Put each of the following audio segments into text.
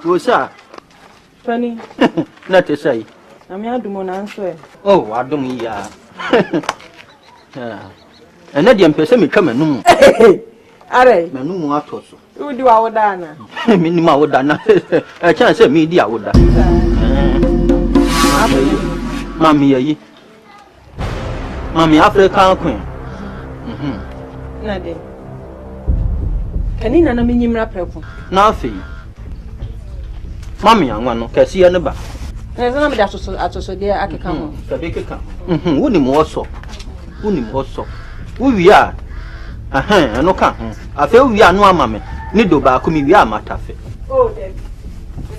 What's that? Funny. Not to say. I'm here to answer. Oh, I don't mean ya. And that young person come and Are no more also. you do our dana? Minima would done. I can't say media would done. Mammy, Mammy, African queen. Nade. Can you not mean him rapper? Nothing. Mammy, I want to see another. There's no that so dear. I can come. The big come. Wouldn't more so. Wouldn't more so. Who we are? I no come. I feel we are no mammy. Nido back me, we are matafe. Oh, then.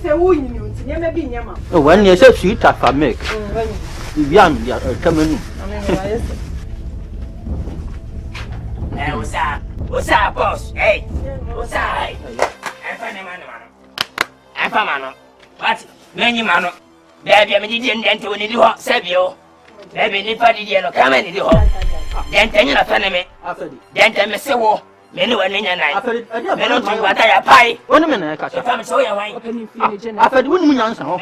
Say, who you never been yamma. Oh, when you say sweet, I make. We are coming. What's up, boss? Hey, what's up? I'm Famano. What? Many mano. Baby, I didn't enter when you do Sabio. Baby, if I didn't come in the hall. Then tell you a family. Then tell me so. Many one in your night. I don't know what I pie. 1 minute, I can't show you why. I've had 1 million answer. 1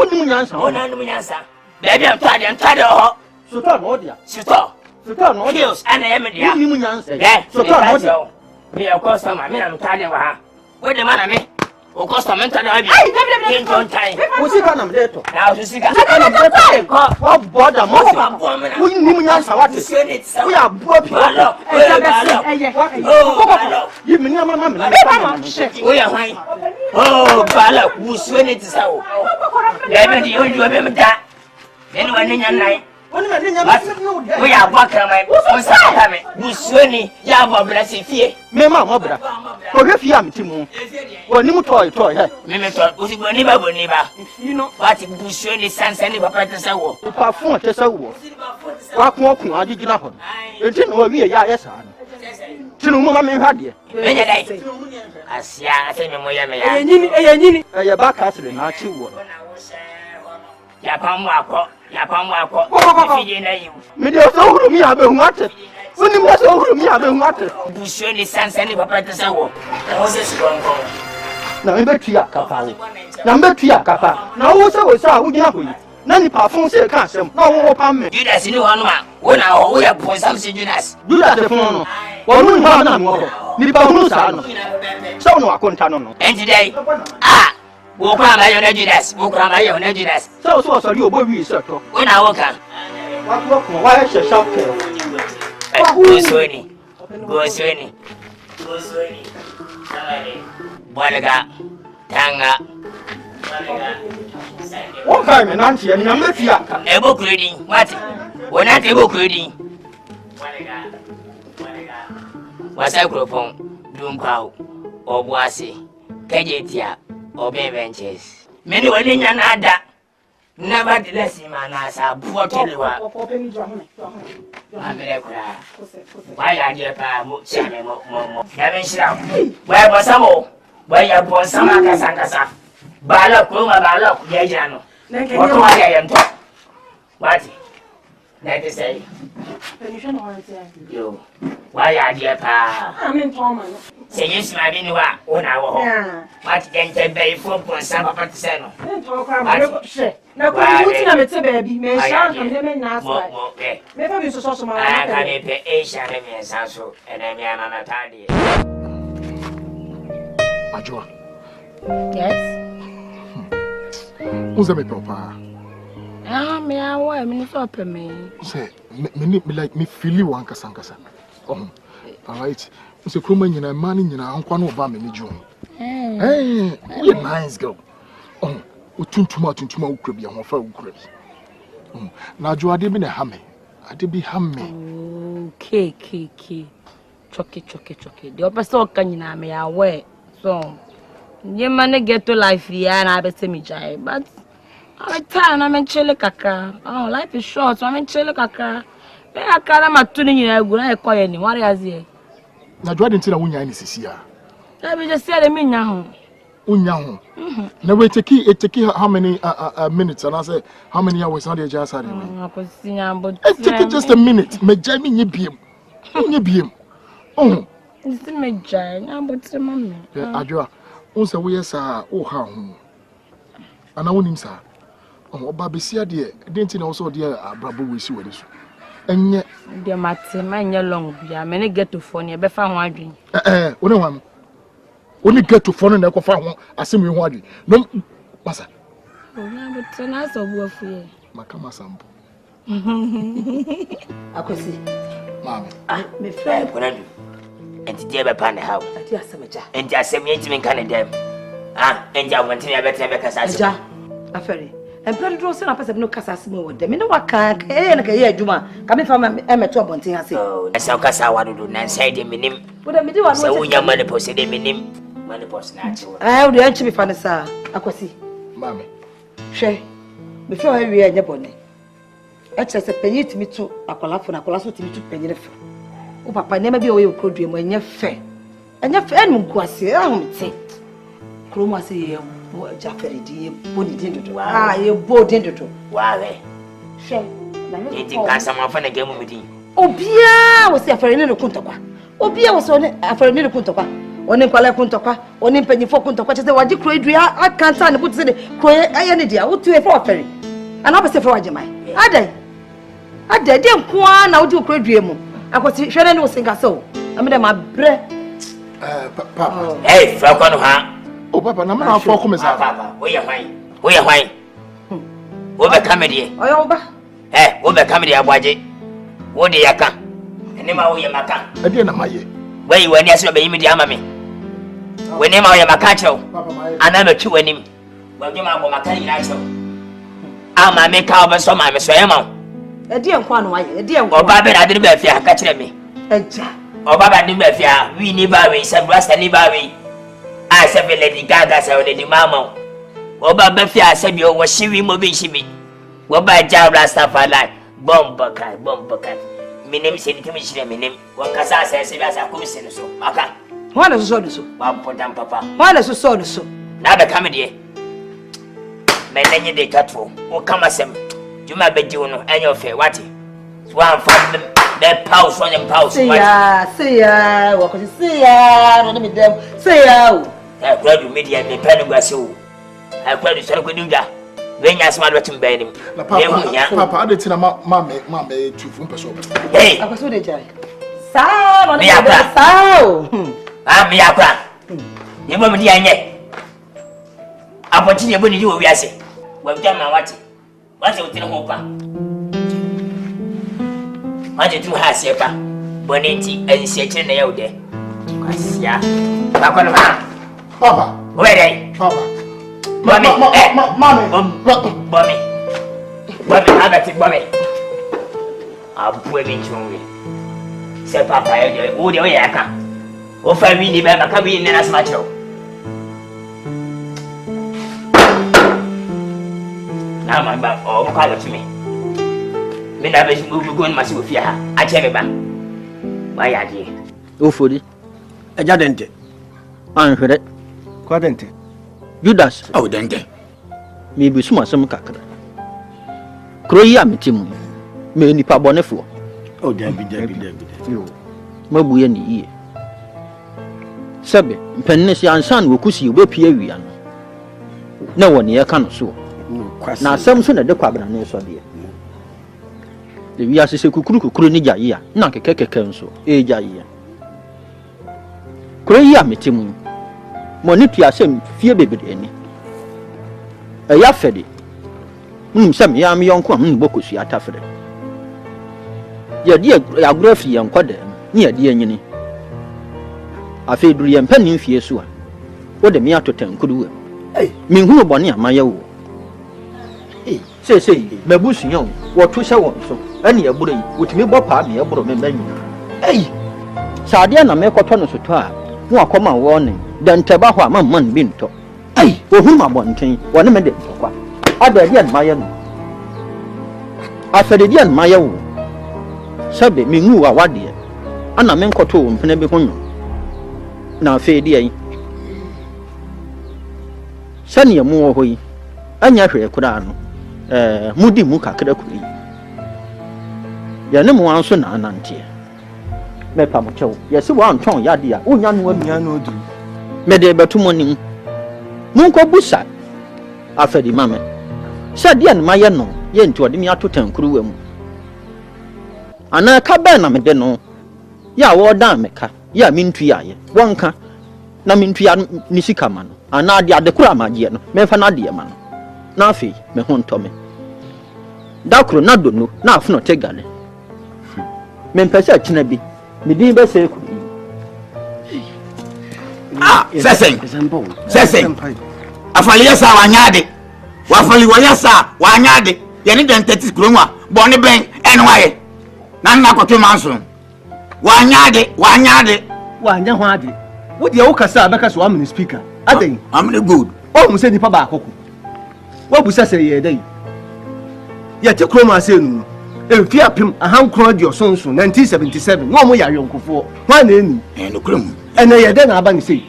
million answer. 1 million answer. Baby, I'm tired. I'm tired. So, Modia. So, no hills and I am in the answer. So, we are customer. I mean, I'm tired. Wait a minute. O customer enter the baby. Don't time. Who's it on there? Now to see what bother most? We need to answer what is it. We are poor people. Oh, you mean, Mamma, we are fine. Oh, Bala, who's when it is so. Let me remember that. Anyone in your night. We are welcome. Busuni, Yaba blessing fee. Mamma, Mobra. For if you am Timo. Well, you toy. Mimitor, was it never. You know what Busuni sends any papa so. Parfum to so. What walking, I did not. You didn't know we are yes. To no mamma had you. I see, I say, Moyame, a back castle, not you. Yapam me dey so me have nwate woni me so me have nwate busu ni sanse ni papa te sawo o se sigongo na me betua kapa na wo se wo gina hoyi na ni parfum se ka asem na wo pam me Judas ni ho no ma wo na wo ya ponsam se Judas de fun no wo no ha na mo ni pa hunu sa no so no akonta no enti dai wo kwa ma yo na Judas so sorry obo wi se to wo na wo kan wa ko wa she shop ke go sweni bwalaga tanga wo kai me nanti en na mafia ebo kredi what wona te ebo kredi bwalaga wasa kropon dum kwao obo ase kejetia obe benches many wani nyana ada nevertheless man asa buotelewa amere kura why are you pa mo chame mo ya ben shira why bosamo why ya bosama kasa bala ko ya jano wato wa ya yanto wati that is say permission on yo why are you pa amen toma say yes ma bi ni wa ona wo wati den te be fo ponsa papa te say no na ko muti na mete baby me sha no me na sa me fa bi so ma ka me pe e sha me me sa so ena me ana na tadi Ajua. Yes. Who's me papa? Me awa me so pe me. Say me like me feel one kasankasa. All right. So kuma nyina mani nyina ankwa no ba me ni ju. Hey, you nice girl. Tuntuma ukra bi ahofa ukra bi. Na Ajua de bi na ha me. Ade bi ha me. Okay. Choke. The opposite kan nyina me awa. So, you man get to life here and I be say me jai, but I time I'm chile kaka. Oh, life is short, so I'm chile kaka. Me akara matuni nyina egu na ekoye ni wari azie. Na Ajua didn't say that unya ni sisi ya. I be just say the me nya ho. Unya ho. Na we take how many minutes and I say how many hours on the just had me. It take just a minute. Me jai me nyebiem. Nyebiem. It's me jai, na but mommy. Ajua, Once a way, sir, oh, how? And I want him, sir. Oh, Baby, see, dear, didn't you also, dear, Bravo, we see what is. And yet, dear Martin, my long, yeah, many get to phone you, but found one drink. Only get to phone and I can find I see me one. No, Massa. But tonight, so worth you. Macama sample. I could see. Mamma, Me friend, what I do? And to dear upon the house. And just 78 kind of them. And I want to have a better because I saw a ferry. And Predator also up as no Cassasimo with them. You know what can't hear Juma coming from Emma Tobonting. I say, I saw Cassa, what to do, and say the minim. What I do, I so young money posted the minim. Money post natural. I would answer me, Fanny, sir. I could see. Mammy. Shay, before I read your bonnet. I just a penny to me too. I call up for a colossal to me to penny. Oh, Papa, never be away with could dream when you're fair. And your friend will go see. I won't say. Chroma say, Jaffrey, dear, body didn't do. Ah, you both didn't do. Why? Shay, you think someone from a game with you? Oh, Bia was a friend in the Kuntoka. Oh, Bia was on a friend in the Kuntoka. On in Pala Kuntoka, on in Penny for Kuntoka, just what you create. I can't stand to put the Croy, I any dear, what to a for ferry. And I was a for Jemai. I didn't quan out to create dream. I was sharing no singer so. I made my breath. Papa. Hey, Falcon, Oh, Papa, I'm not for coming, Papa. Where are you? Where are you? Over comedy. Oh, over. Eh, over comedy, I watch it. What do you come? And then my way, Maca. I didn't know my year. Where you were yesterday, immediately, mammy. When you are Macacho, and I'm a two and him. Well, you are my candy, I saw. I'm a make out of some, I'm a swammer. A dear one, a dear Or Baba, I didn't bet fear catching me. Or Baba didn't bet fear, we never we said Rasta Nibawi. I said, Lady Gaga, said Lady Mamma. Or Baba fear said you was she moving she. What by Jar Rasta for life? Bomba cat. Minim said to me, she name. What Casa says, as I could say so. Maka. One is so so. One put down Papa. One is so so. Now the comedy. Men any day cut for. Or come as him. You might be doing and your fair what? One from them, that pulse on them pulse. See ya, what could you see ya? Don't be them. Say ya. I cried you media and the pen was so. I cried you so good do that. When you smart what you bend him. Papa, I didn't know mamma to from person. Hey, I was with a Sao, me up. I'm Yaka. You want me yet? I continue when you do what I say. Well, damn my what? What's it with the hope? What did you have, Sepa? Bonnetti and Satan the old day. Yeah, Papa, where they? Papa. Mommy, have a mommy. I'll put it to me. Say, Papa, oh, the way I can. Oh, for me, the baby can be in as much. Now, my back, oh, call it to me. Me never move to go in my Sophia. I tell you, my idea. Oh, for it. A jadente. I'm for it. Quadente. Judas. Oh, dente. Maybe some cacra. Croya, me Tim. Many pabonefo. Oh, Debbie. You. Mabu any ear. Sabe, Pennessi and son will cussy whip here. No one here can so. Now, Samson at the cabin, no so dear. The Vias Kukurunija year, not a keke council, Aja year. Croya, me Tim. Monitia same fear baby any. A yafedi. Some yam young quam bokusi at Taffred. Your dear Agrafy and Quadam, near dear Yenny. I feel Brian Penny Fiesua. What the Miato Ten could do. Hey, mean who bonnia my own. Hey, say, Babush young, what two so any a bully with me boppa me a bro me menu. Hey, Sardiana make a tonus to her. No common warning. Dan Tabaha, my man binto. Ay, for whom I want to one a minute. I did yet my own. I said it yet my own. Sabe, me knew a what dear. And I meant to Penebihon. Now, fair dear. Sunny a more way. And Yashre Kurano. Moody Muka Krakuri. Yanam one son and auntie. Me Pamacho, yes, one tongue yadia, oh, young one, do. Mede betu morning, Munko busa. Afedi mame. Sadia no maye no, ye nti ode mi atotan kuruwa mu. Ana ka ba na me de no. Ya wo dan meka. Ya mintu ya ye. Wonka na mintu ya ni sika ma no. Ana de kura magie no. Me fa na de ma no. Na afi me ho ntome. Dakro na do no, na afu no tegale. Me mpese akina bi. Me din be se ku. Sesen. Afali yasa wanyade. Wafali wayasa wanyade. Yani den tetis kromwa. Boni ben NNYE. Nana koto manso. Wanyade. Wanya ho ade. Wo de wo kasa abeka so amini speaker. Aden. Amini good. O mu se nipa ba akoko. Wo bu sese ye dey. Ye te kroma se nu. Emfi apem ahankron de osonso 1977. No mo ya yonkofo. Wa na eni. No krom. Ene ye de na aba ni sei.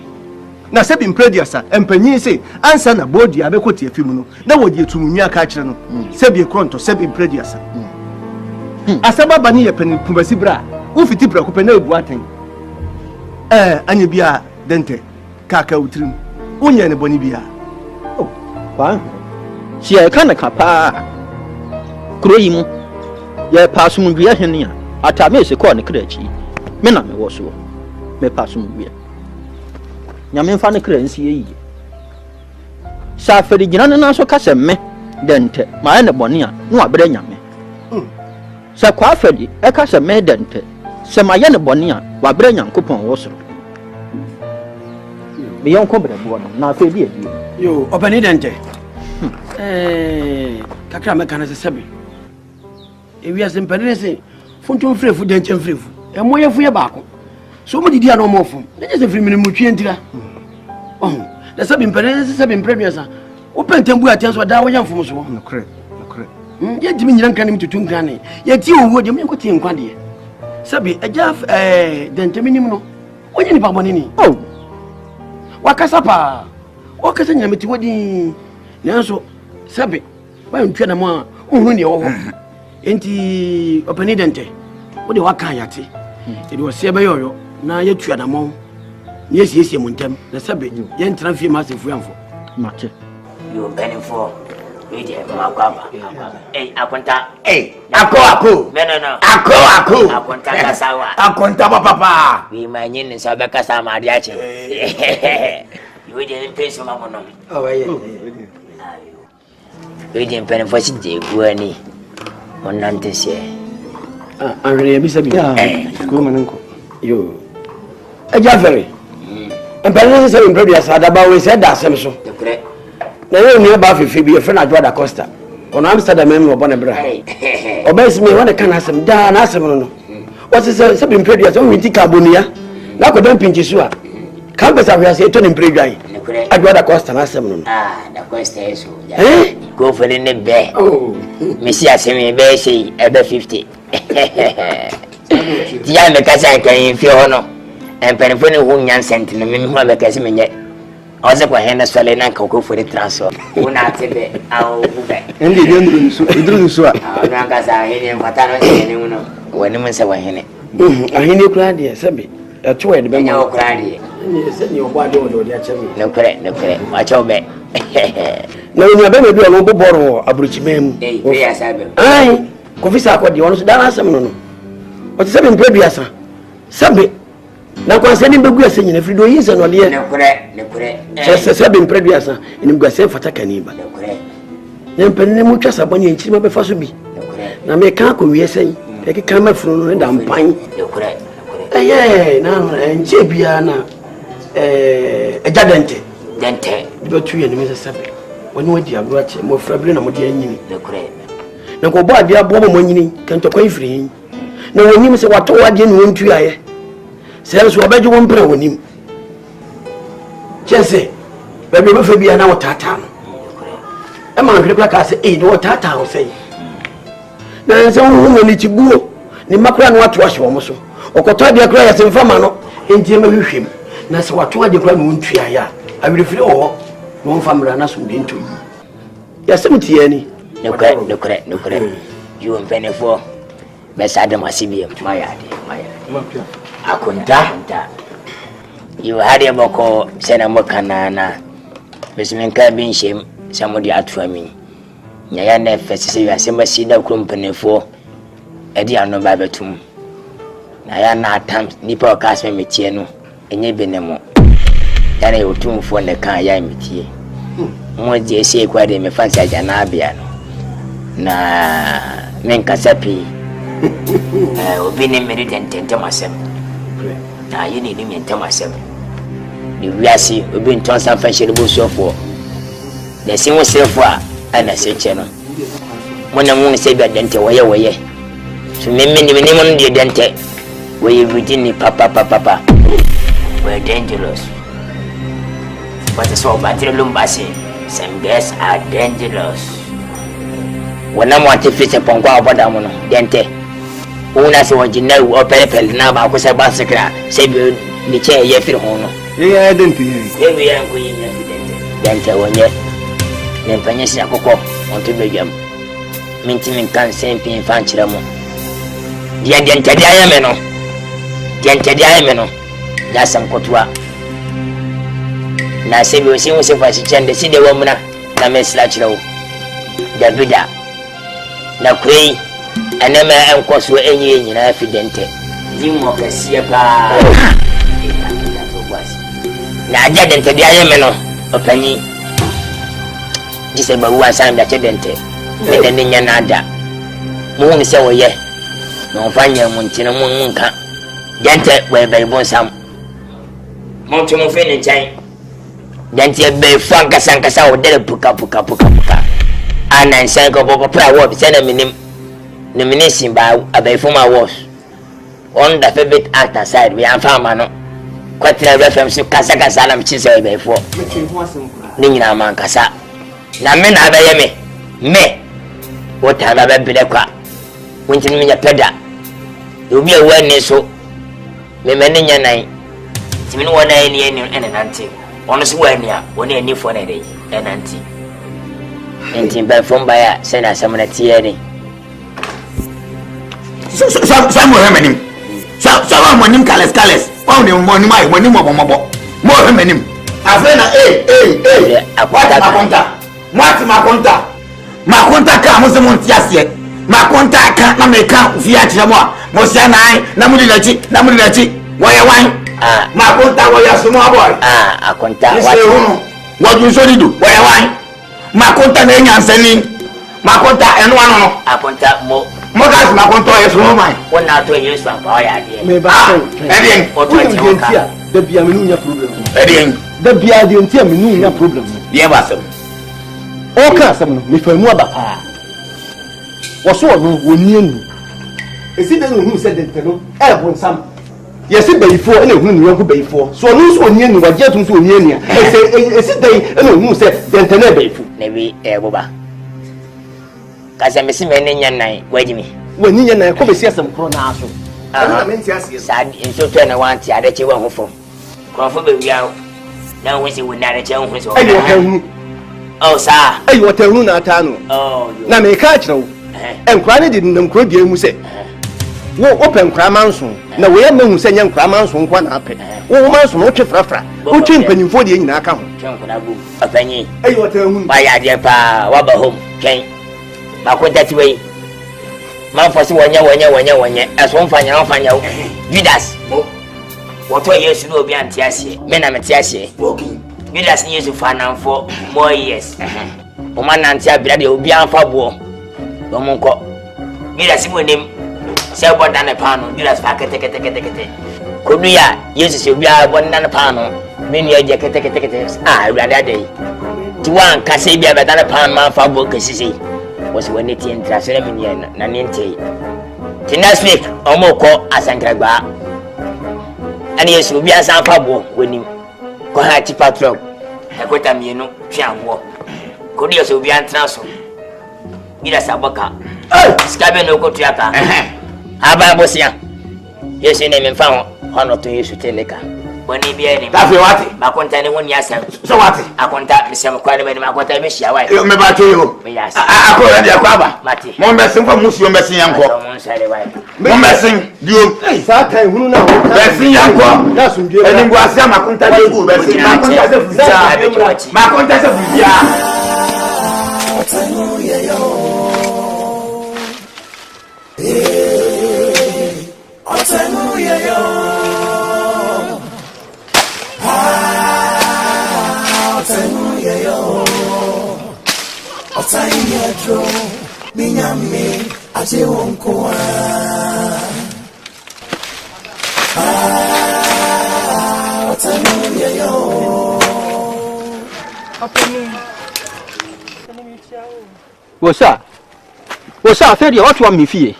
Na se bi mprediasa empanyin sei ansa na bodi abekoti afimu no. Na wo de etumunwi aka kire no. Se bi kronto se bi mprediasa. Asaba bani ye pen pumasi bra. Wo fiti bra ko pen na ebu aten. Anya bia dente kaka utrim. Unya ne boni bia. Oh, ba. Si e kana kapa. Kroyi mu. Ye pasu mu bia hene a. Atame se ko ne krachi. Me na me wo so. Me pasu mu bia. Nyame mfa ne kra nsi yi. Sa feri gina na so kase me dente. Ma ne boni a no abere nyame. Sa kwa feri e kase me dente. Se ma ye ne boni a wa abere nyankopon wo so. Me yon ko bre bo no na fe bi edi. Yo, opani dente. Kakra me kana se sebe. Ewi ase mpane se funtum frefu dente frefu. E moye fu ye baako. So mo didi ana mo fom. Na je se firi mini mu twie ntira. Oh, da sebe mpane se sebe mpredwesa. Wo pentembu atia so da wo yam fom so. No kre. Ye dimi nyina nkan mi tutu nkan ne. Ye ti owo de me ko tie nkwa de. Sebe eja dente minim no. Onye ni babone ni. Oh. Wakasa pa. Wakasa nyina meti wodi. Nanso sebe ba ntwa na mo a ohunu ne wo ho. Enti opani dente. Wo de waka yate. Edi wo se be yoyo na ye tua na mo. Ye siesie mo ntem. Na sebe ye ntran fie ma sefu amfo. Mache. You penny for. We dey makwaba. Akonta. Ako. No. Ako. Akonta kasawa. Akonta papa. We manyin ni sabe kasa ma dia che. You dey penso ma mono. Oh yeah. We dey penny for si dey guani. Onante se. Anre bi sabi. Ko mananko. Yo. Eja fere. Empane se se impredia sa da ba we se da asem so. Na yo ni ba fefe bi e fe na Joda Costa. Ono Amsterdam em obo na bra. Obesi me wona kan asem da na asem no. O se bi impredia so winti carbonia. Na ko don pinchi so a. Kan pesa hwe ase to ni impredia yi. Joda Costa na asem no. Da Costa eso. Go for the be. Oh. Me see asem e be sei e be 50. Dia me kasa kan fi ho no. Empane fo ne ho nyan sent no me ho be kasa me nye. Oze kwa hena swale na kako for the transfer. Una tebe au bube. Ndi idru so a. Na kasa hene mfata no se ne uno. Wani mun se wa hene. Ahine kura de sebe. Eto e de be Nyo kura de. Ni se ni obo ade o de acha mi. No kure. Wa cho be. Na ni abe me bi o bo boro abruchi mem. We ya sabe. Ai, ko fi sa ko de wono so da na asem no no. O te sebe mpre biasa. Sebe na kwanse ni begu ase nyina frido yin se no le. Ne kure. Sebe mpre biasa ni mgase fata kaniba. Ne kure. Na mpani ni mutwa sabonye nchiri ma be fa so bi. Ne kure. Na me kan ko wi esen. E ke kan ma furu no da mpan. Ne kure. Na nche bia na eja dente. Dente. Be tu ye ni me sebe. Woni wadi agro ache mo frabire na mo de anyini. Ne kure. Na ko bo ade abo mo anyini kan to kwan firi. Na wonim se wato wade ni wontu aye. Se so obeje won mpre wonim. Chese. Be be fa bia na wotata no. E ma hwere plaka se no wotata ho sei. Na se wo ni tibuo ni makura no wato ahye wo mo so. Okoto ade akura ya se mfama no. Enti ma hwehwem. Na se wato ade akura no wontu aye a. Awire firi wo. No famra na so bintu. Ya se mtie ni. Ne kure. You mpene for. Besa de masibie mayade. Akunta. You had a boko sena mokanana. Besmen ka bin shem samodi atwami. Nya ya na fese ya sema sida krompenefo. Edi ano ba betum. Na ya na atam nipa okasme metie no. Enye benemo. Ya na yotumfo ne kan ya metie. Mo je se kwa de me fancy aja na abia no. Na men kasapi. Obi ne meri tente masem. Na yini ni mente masem. Ni wiase obi ntonsa fashion bo sofo. Na sin wo sefo a ana seche no. Mo na mo se bia dente woye. So me ni mo ndi dente. We within ni papa. We're dangerous. But so battery lumbasi. Some guys are dangerous. When I'm wanting to face a pongo about them, dente. Una se wajina u pelepel na ba ko se ba sekra se bi ni che ye fir hono. Yeah, dente. Ye bi yan ko yin dente. Dente wonye. Ne panye si akoko on to begam. Minti min kan sempi fan chira mo. Dia dente dia ya me no. Dente dia ya me no. Ya sam kotwa. Na se bi o si fa si chende si de wo muna na me sla chira wo. Da bida. Na kwei anama enkoso enye nyina fidente dimo kasie pa na aja dente dia ye me no opani dise ba wa san da dente me de nya nada mu ni se wo ye no fanya mu ntina mu nka dente we be bon sam mo to mo fe ni chan dente be fan kasa wo de puka anan san ko popo pra wo bi se na minim the ministry by a former was on the favorite actor side. We are farmer no quite a reference to Casaka Salam Chisel before Nina Mancasa. Na men have me. What time I be the crap? Winter me a pedder. You'll be awareness so. Me many night. Timmy one any and an auntie. Honest when ya, when you for a day, an auntie. And Tim by phone by a send us some at the Some women. Some when him callous. Only one my when him more women. Afena, Maconta. Maconta comes the Montias. Maconta can't make out Fiat Mosiana, Namulachi, why wine? Maconta, why are small boy? I contact what you should do, why wine? Maconta, and sending Maconta and one. I contact more. Mogas Maconto is Roman. 1 or 2 years from Poya. Me ba or 20 the Biamunia problem. Edding, The Biamunia problem. the Abbasum. O Casam, me for more papa. Was so no near. Is it who said that? Everyone some. Yes, it before any whom you could before. So no so near you are yet to so near. Is it they who said then before? Maybe Boba. Cause I'm missing many night. Wait me. When you and I come see some pronaso. Sad in so 21 I let you one home. Crawford be out. Now we see we not a chance. Oh, sir. Hey, what a runa tano. Oh, now may catch no. And Cranny didn't crowd you, say. Walk open Cramanson. Now we are no saying young Cramanson one up. Oh, Manson, what you frafra. Who chimpen you for the in account? A penny. Hey, what a room. My idea, pa, wabba home, Kane. But what that way? Man for one year, as one find out, Judas. What 2 years to be anti-assy? Men am anti-assy. Judas needs to find out for more years. Woman anti-bloody will be on for war. Womanco. Judas with him. Sell one than a panel. Judas packet. Could we use you be one than a panel? Many a jacket. Rather day. To one Cassabia than a pound man for book, was when it in Traseminian, Naninte. Tinas week, Omoko, Asangraba. And yes, will be a San Pablo when you go high to patrol. I got a mino, Pian walk. Could you also be an transfer? Get us a boca. Scabbing no go to Yaka. Ababosia. Yes, your name and found 1 or 2 years to Teleka. When he be any what? My content 1 year, so what? I contact Mr. McQuarrie and my contact Miss Yaway. You may back to you. Yes, I call the Aquaba. Matty. One best from Muslim Messi and I Messing, you. Sata hunu na wo. Messing yanko. Da sundue. Eni ngwase makunta de go messing. Makunta se fuja. Makunta se fuja. Otanu ye yo. Otanu ye yo. Otanu ye yo. Otanu ye dro. Minyame aje wonko Otanu ye yo. Wosa afedi watu wa mifie.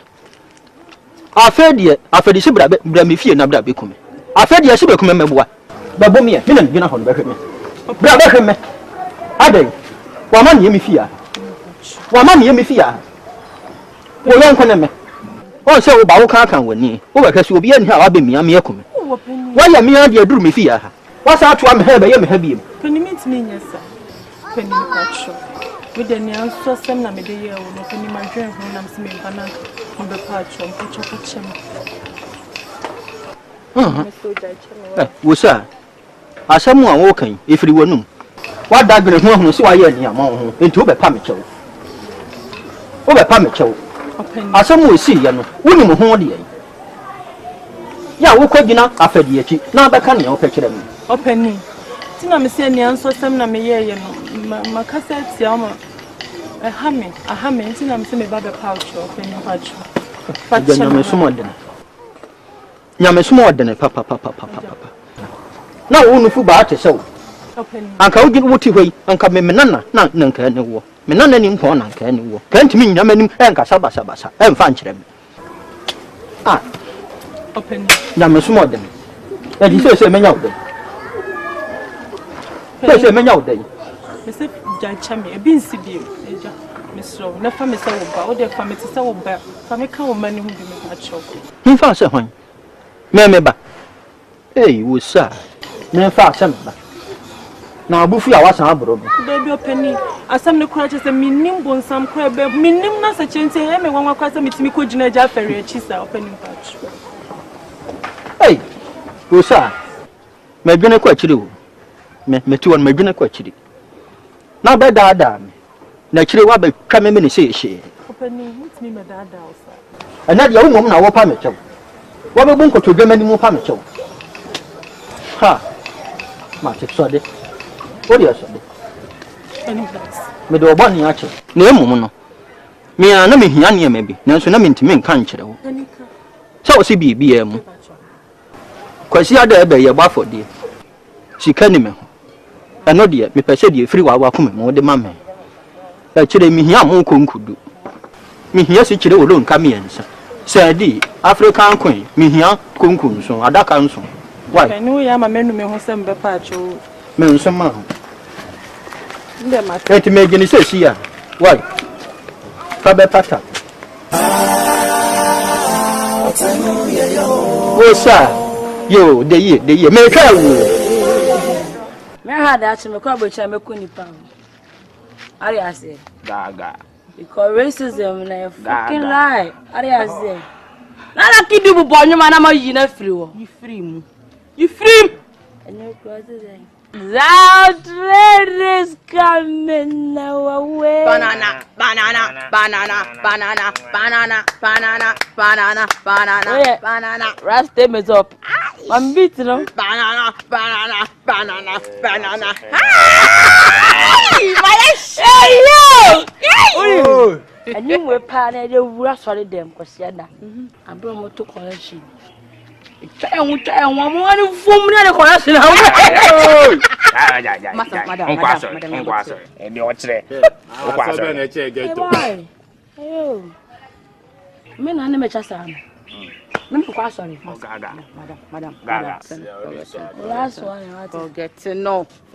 Afedi se bra mifie na bra bekume. Afedi se bekume meboa. Babo me na gina ho behweme. Bra behweme. Adai. Wa ma ne mifie a. Wa ma ne mifie a. Wo yon kone me. O se wo ba wo kan wani. Wo be kase obi ani ha wa be mia me ekume. Wa ya mia de aduru mifie a. Wa sa to am he be ye me ha bi em. Penimit me nyesa. Penim pacho. We de ne anso sem na me de ye wo no penim adwen ho na me bana mo be pacho chem. Wosa. Asamu a wo kan efiri wonum. Wa da gbere ho ho se wa ye ni ama ho. Enti wo be pa me chewo. Wo be pa me chewo. Asamu esi ye no. Woni mo ho de ye. Ya wo kwagina afadi echi na be ka ne wo pe kire me. Openi. Tina me se ne anso sem na me ye no. Makasa tia ma. Ahame tina me se me ba be pacho openi pacho. Nyame sumo odene papa. Na wo nufu ba ate sew. Anka wo ginu wuti hoi anka me menana na nka ne wo. Menana ni mpo na nka ne wo. Ka ntimi nyame nim enka sabasa emfa nkyere me. Open. Nyame sumo odene. E di se menya wo. Se menya wo dai. Me se jancha me e bi nsi bi eja. Me so na fa me se wo ba. O de fa me te se wo ba. Fa me ka wo mani hu bi me ba cho. Mfa se hwan. Me ba. Wosa. Me fa se me ba. Na abufu ya wasan abro bi. Baby openi. Asam ne kura che se minim bonsam kura be. Minim na se chente e me wanwa kwa se mitimi ko gina ja fere echi sa openi ba cho. Wosa. Me dwene kwa chiri wo. Me ti won me dwene kwa chiri. Na be da me. Na chiri wa be twa me ne se she. Openi mitimi me da osa. Ana dia wo mom na wo pa me chew. Wo be bon ko to dwema ni mu pa me chew. Ha. Ma te so de. Wo dia so de. Any blacks. Me do obo ni ache. Na emum no. Me ana me hia ne ma bi. Nanso na me ntimi nka nkyere wo. Anika. So wo se bi emu. Kwasi ada ebe ye gbafo de. Sika ni me ho. Eno de me pese de free wa kuma me wo de ma me. Ya kire me hia mo konkudu. Me hia se kire wo lo nka me ensa. Sadi African queen me hia konkun so adaka nso. Why? Enu ya ma menu me ho se mbe pa acho. Me nso ma ho. Nde ma. Eti me gini se sia. Why? Ka be pata. Wosa. Yo, de ye me ka wo. Me had that me kwa bocha me ko nipa. Ari ase. Gaga. Because racism na a fucking lie. Ari ase. Na na kidu bu bonyo ma na ma yi na free wo. You free mu. You free. And you cross it. That rain is coming away. Banana. Rasta me up. I'm beating them. Banana. Hey, and you were panel, you were sorry them, Cosiana. I brought more to collection. One more from the collection. Men are never just sorry. Madam. Last one, forget to know. I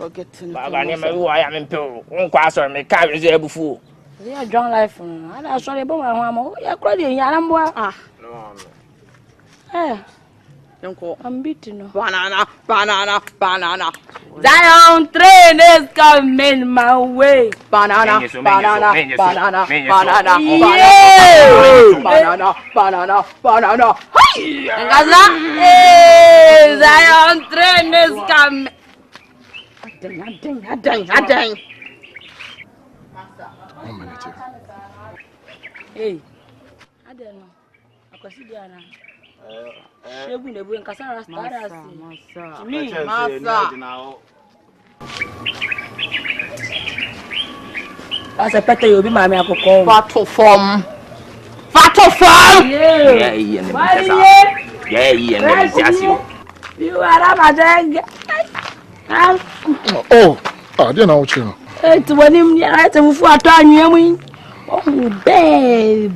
am in Peru. One question, me carry the before. They are drunk life. I saw the bomb. I'm crying. I'm beating. Banana. Zion train is coming my way. Banana. Yeah. Banana. Hey, Zion train is coming. Dang. Hey, I don't know. I can see Diana. Shebu nebu nkasara stara si. Me, masa. Asa pete yobi mami akoko. Fato form. Yeah. You are my dang. Oh, dear now, chill. It's when him right for a time you. Oh, babe,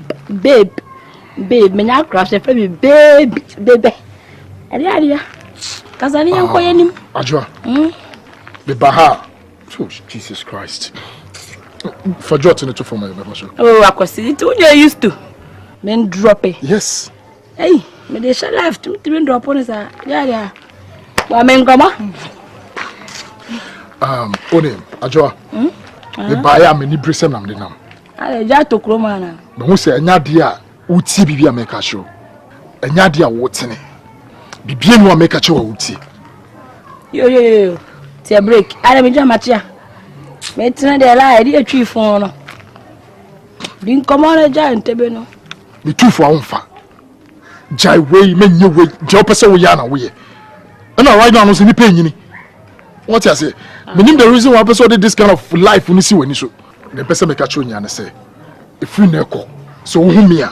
me now crash the baby. Adia, Kazani and Koyanim. Ajua. The Baha. Oh, Jesus Christ. For Jotting it for my membership. Oh, I could see it. You used to. Men drop it. Yes. Hey, me they shall left to drop on us. Yeah. Well, men come on. Onim, Ajua. The Baya many brisem am dinam. I just took Romana. But who say Nadia Uti Bibia make a show? And Nadia Watson. Bibian will make a show Uti. Yo. Tea break. I am in Jamatia. Metina de la idea tree for didn't come on a giant table. Me too for unfa. Jai way, men you way, Jopasa Yana way. And I right now was in the pain. What I say? Meaning the reason why person did this kind of life when you see when you show. The person make a show and say, if you never so who me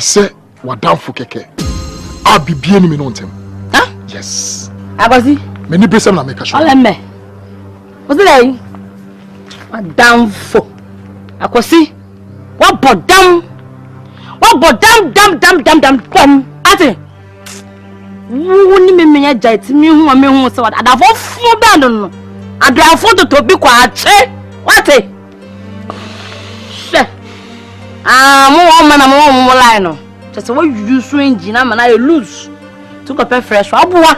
say, what down for keke. I'll be being me on him. Huh? Yes. I was it. Many person make a show. All me. What's it? What down for? I could see. What but damn? Ate. Wuni me jait me who so what? I have four band no. I have four to be quiet. What? More line. Just what you swing Gina and I lose. Took up a fresh abua.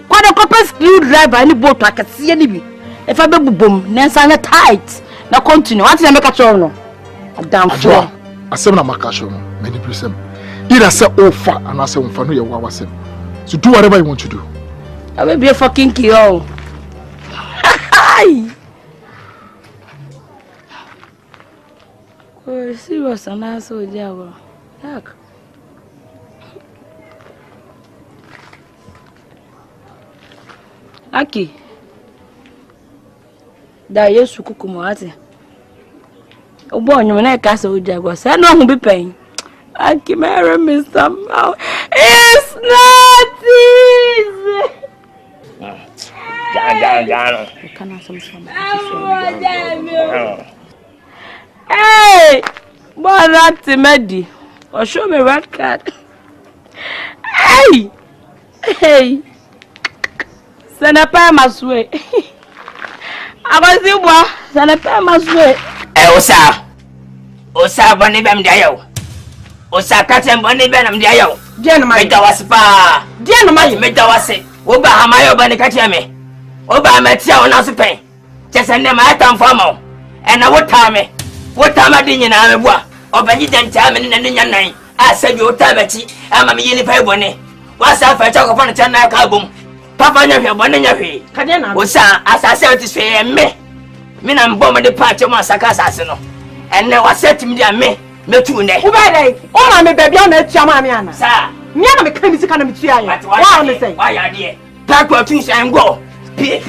Quite a copper screwdriver any boat I can see any. If I be boom, then sign a tight. Now continue. What's the make a chorno? A damn floor. I said, I'm a cashier. Many prism. Either say offer and I say, for no, you was him. So do whatever you want to do. I will be a fucking kill. Hi. Oh, serious and I saw Java. Look. Aki. Da Yesu kukumwate. Obo onyo na ka so Java. Say no who be paying. Aki marry me somehow. It's not easy. Down. Can I some Hey! Boy, that's Medi. Or show me red card. Hey! Senator Masway. I was you, boy. Senator Masway. Osa, Bonnie Bam Dio. Osa, Captain Bonnie Benham Dio. Gentlemen, Meta was pa. gentlemen, Meta was it. Oba Hamayo Banicatame. Oba Metia on us pay. Just send them my time for more. And I would time me. What time I didn't know? Oba you didn't tell me in the night. I said you tabati. I'm a million pay bonnet. What's up? I talk upon a channel album. Papa, you're one in your way. Cadena, What's up? As I said to say, me. I'm bombing the party of my Sakasasino. And now I said to me, me too, ne. who by day? Oh, I'm a baby, I'm a chamamiana. Sir, Miana McCammy's economy. but why are you? Pack your things and go. Hey,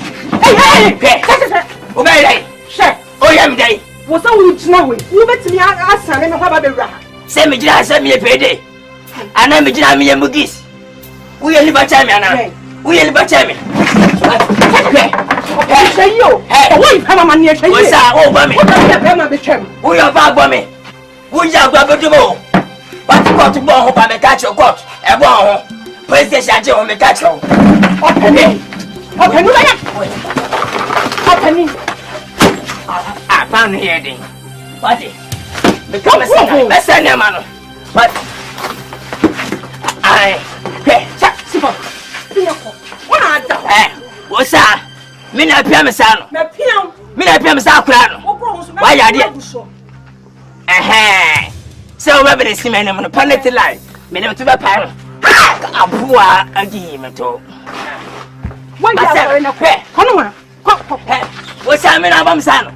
obey, Chef, oh, yeah, day. was so rich now. You bet me ask her and have a rap. Send me a payday. And I'm a me a mugis. We are live time, we are live time. Say you, hey, wait, have a man here. What's up, oh, Bammy? What We are bad, Bammy. We are bad, to go. But you got to go home and catch your court. And go PlayStation on the catch home. Open I found here, thing. What? Become a singer. Let's send them, man. But I. Hey, What are what's that? Mina piam sano. Me piam. Mina piam sa kura no. Why ya dia? So we be see me no penalty line. Me no to be pa. Abua agi me to. Why ya sorry na kwe? Kono wa. Wo sa me na bam sano.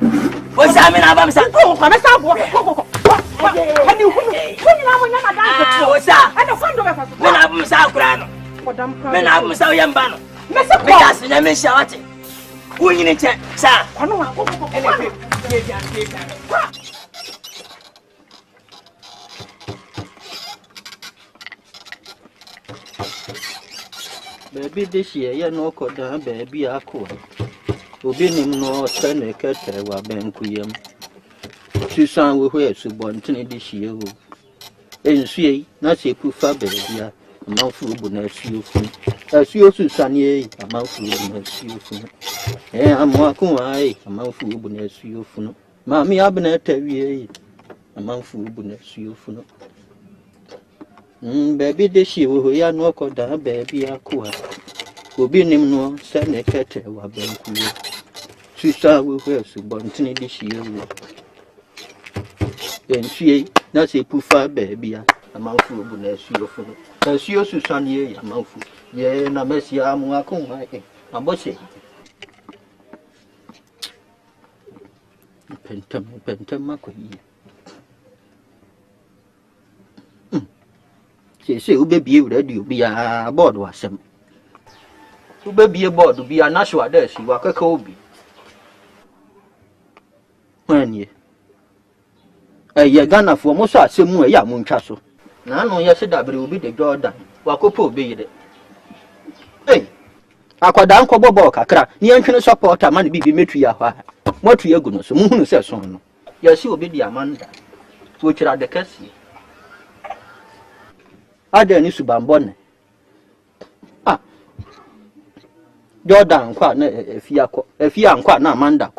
Wo sa me na bam sano. Ko me sa bo. Ani hu. Woni na mo nyama dance. Wo sa. Ana kwando me fa. Me na bam sa kura no. Me na bam sa yamba no. Me se ko. Me gas na me shawate. Wo nyine che sa. Kono wa. Baby this year, you know, could down baby a cool. Obi nim no send a cat wa benkuyam. Susan will wear so bontin this year. And see, not say prefer baby, a mouthful bonus you food. As you Susan ye, a mouthful bonus you food. Eh, I'm walking away, a mouthful bonus you food. Mammy Abner tell ye, a mouthful bonus you food. Baby this year, we are no could down baby a cool. Obi nim no send a cat wa benkuyam. Susan will wear so bontin this year. And she, not say prefer baby, a mouthful bonus you food. As you Susan ye, a mouthful. Ye, na messi, I'm walking my I'm bossy. Pentamacqui. She say, who baby, you be a board was some. Who baby a board to be a natural there, she walk a Kobe. When ye, a Ghana for most are some way, young moon castle. None on yesterday will be the Jordan, walk up, be it. Hey, I could uncle Boboka, near can support a man be Mitria. What to your goodness, moon says so. Yes, you will be the Amanda, which are the Cassie. I don't need to bambone. Ah, Jordan, quite if you are quite not Amanda.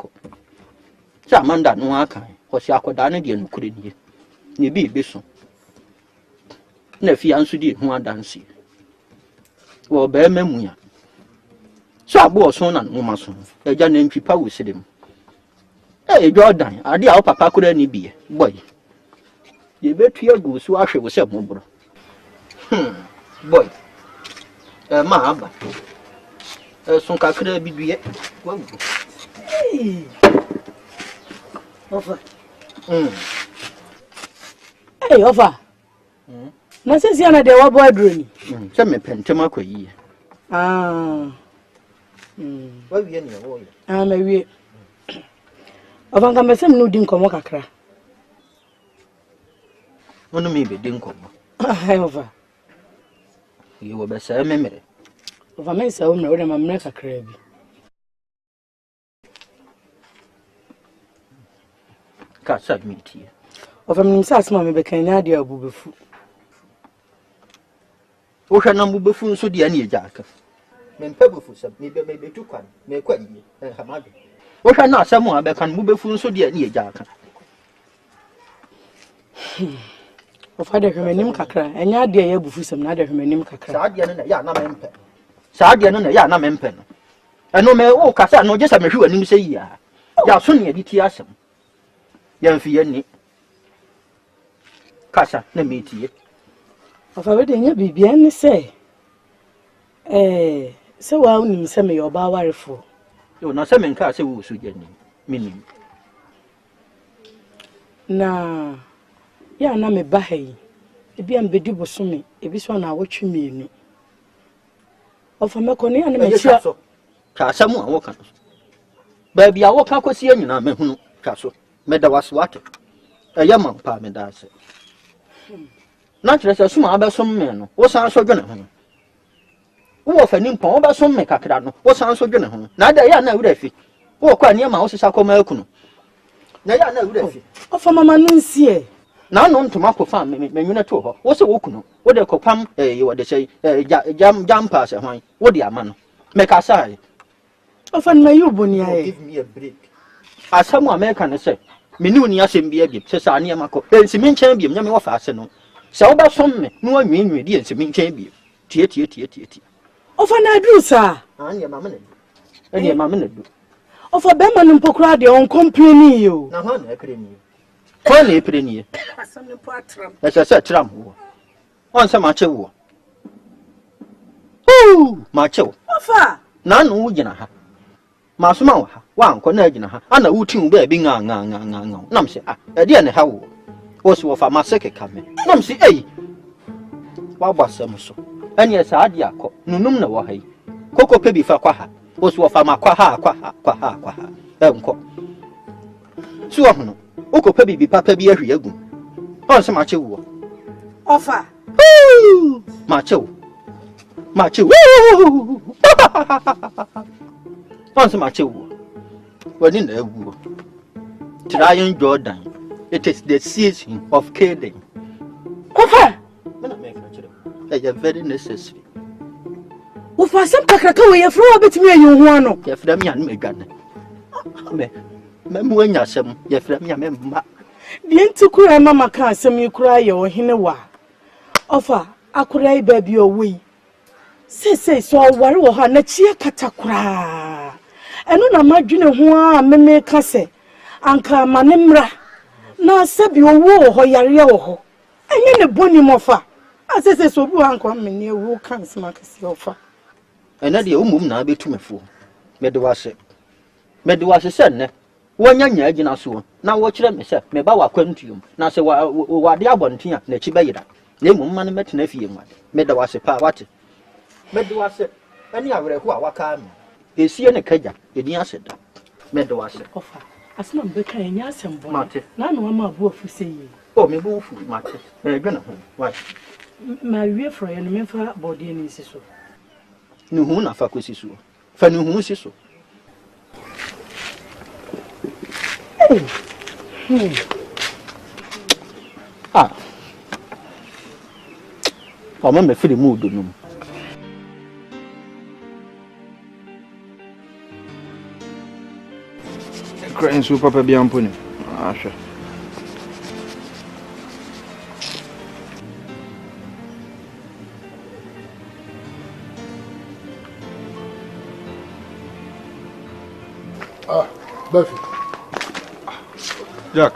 Amanda no aka, or she acquadanian couldn't ye. Ni be bison. Nefi answered who are dancing. Well, bear memoria. So I bought son and woman son, a Jan and Pipa will see them. Hey, Jordan, I dear papa could any be, boy. You bet your goose wash was a mobile. Boy, ma abba. Son cacre be yet. Offer. Hey, offer. Na sisi ana de wa boy drone. Se me pentema kwa yi. Ah. Wa wie ne wo ye. Ah, me wie. Offer kan be sem no di nkomo kakra. Wono me be di nkomo. Hey, offer. Ye wo be se memere. Offer me se wo me wo de ma memere kakra bi. Ka submit here. Offer me say asma me be kan nya de abubefu. Wo hwa na mbubefu nso de ane ejaka. Me mpabufu sab me be tu kwan me kwa yi hamade. Wo hwa na asemu abe kan mbubefu nso de ane ejaka. Offer de hwemenim kakra enya de ya bufu sam na de hwemenim kakra. Saa de na ya na mempe. Saa de na ya na mempe no. Eno me wo kasa no je sa me hwe anim se yi a. Ya so ne di asem. Ya mfi ni. Kasa na metie. Offer we de nya bibia ne se. Se wa unim se me yoba warefo. Yo na se me nka se wo su gani. Minim. Na ya na me ba hayi. Ebi am bedi bosome, ebi so na awotwe mienu. Offer me ko ne ya na me chia. Ka samu a wo ka. Ba bia wo ka kwesi anyina me hunu ka so. Me da waso ate. Eyama pa me da ase. Na kire suma abesom me no wo san so dwene ho wo fa nimpon wo besom me kakra no wo san so dwene ho na da ya na wura fi wo kwa niam a wo sisa koma akunu na ya na wura fi Offer mama no nsie na no ntoma ko fa me nwene to ho wo se wo kunu wo de kokpam wo de sei jam pass hwan wo de ama no me ka sai Offer me you boni aye give me a break asamu america ne say me ni oni asem bia bi se sa niam akọ ensimi nchen bi nyame wo fa ase no se wo ba som me no anwenwe di ensimi nchen bi tie Offer na adru sa anya mama ne Any mamma do. Of a Beman and Pocra, the own company, you. Now, one April. One April. As I said, Tram. Once a macho. Oh, macho. Offer. None would you have. Masuma, one conagina, and a wooting baby, Namsi, a dear how was for my second coming. Namsi, eh? What was some so? And yes, I had Yako, no, no, wahi. Coco Pebi for Quaha, was for my Quaha, Uncle. So, Oko Pebi be Papa be every year. On some macho. Offer. Macho. Macho. Once macho. When in the war. Trying Jordan. It is the season of killing. Offer. They are very necessary. Who for some Pacaka, you throw a bit me, you want. Your friend and Megan. Memoria, some, your friend, your member. The Antiqua Mamma can't send you cry or Hinewa. Offer, I could I baby your way. Say, so I worry her, Nachia Catacra. And on a margin of one, Meme Casse, Anka Manemra. Now, sub your war, Hoyario. And in the bonny moffa. As I say, so Uncle Many who can't smack a offer. And that you move now be to me fool. Meduase. Meduase said, one young agent, now watch them, sir. Me bow quantum. Now say, what the abontia, Nechibayda. Name woman met nephew. Meduase pa what? Meduase. Any other who are coming. They see any caja, the answer. Meduase. Offer. As not better in Yassam, Marty. None of my wolf say. Oh, me boo food, Marty. Why? My real friend, me for body and so. No, who not fuck with you. Fanny, who is so? Ah. I remember feeling mood. Crying super papa be ampuni. Ah, sure. Ah, Buffy. Jack.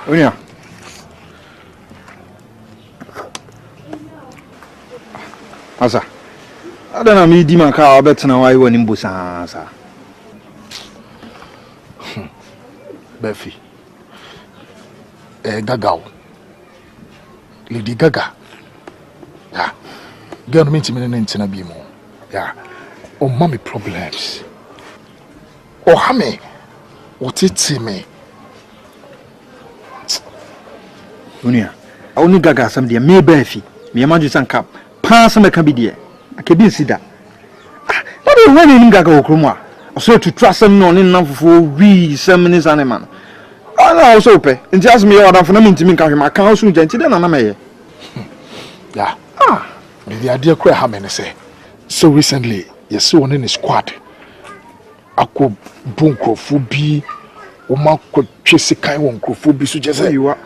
Unia. Asa. Adana mi di man ka obetna wai woni mbusa sa. Buffy. Gaga. Lady Gaga. Yeah. Girl meet me in Tinabimo. Yeah. Oh, mommy problems. Oh, hammy. What it me? Unia. I only Gaga some dear me Buffy. Me imagine some cap. Pass some can be there. I can be see that. What do you want in Gaga Okrumwa? So to trust them non enough for we some minutes animal. I also pay. And just me order for them to me come my council gentle then I'm here. Yeah. Ah. The idea quite how many say. So recently, you saw one in the squad. Ako bunko fubi. Uma ko chase kai won ko fubi so just say you are.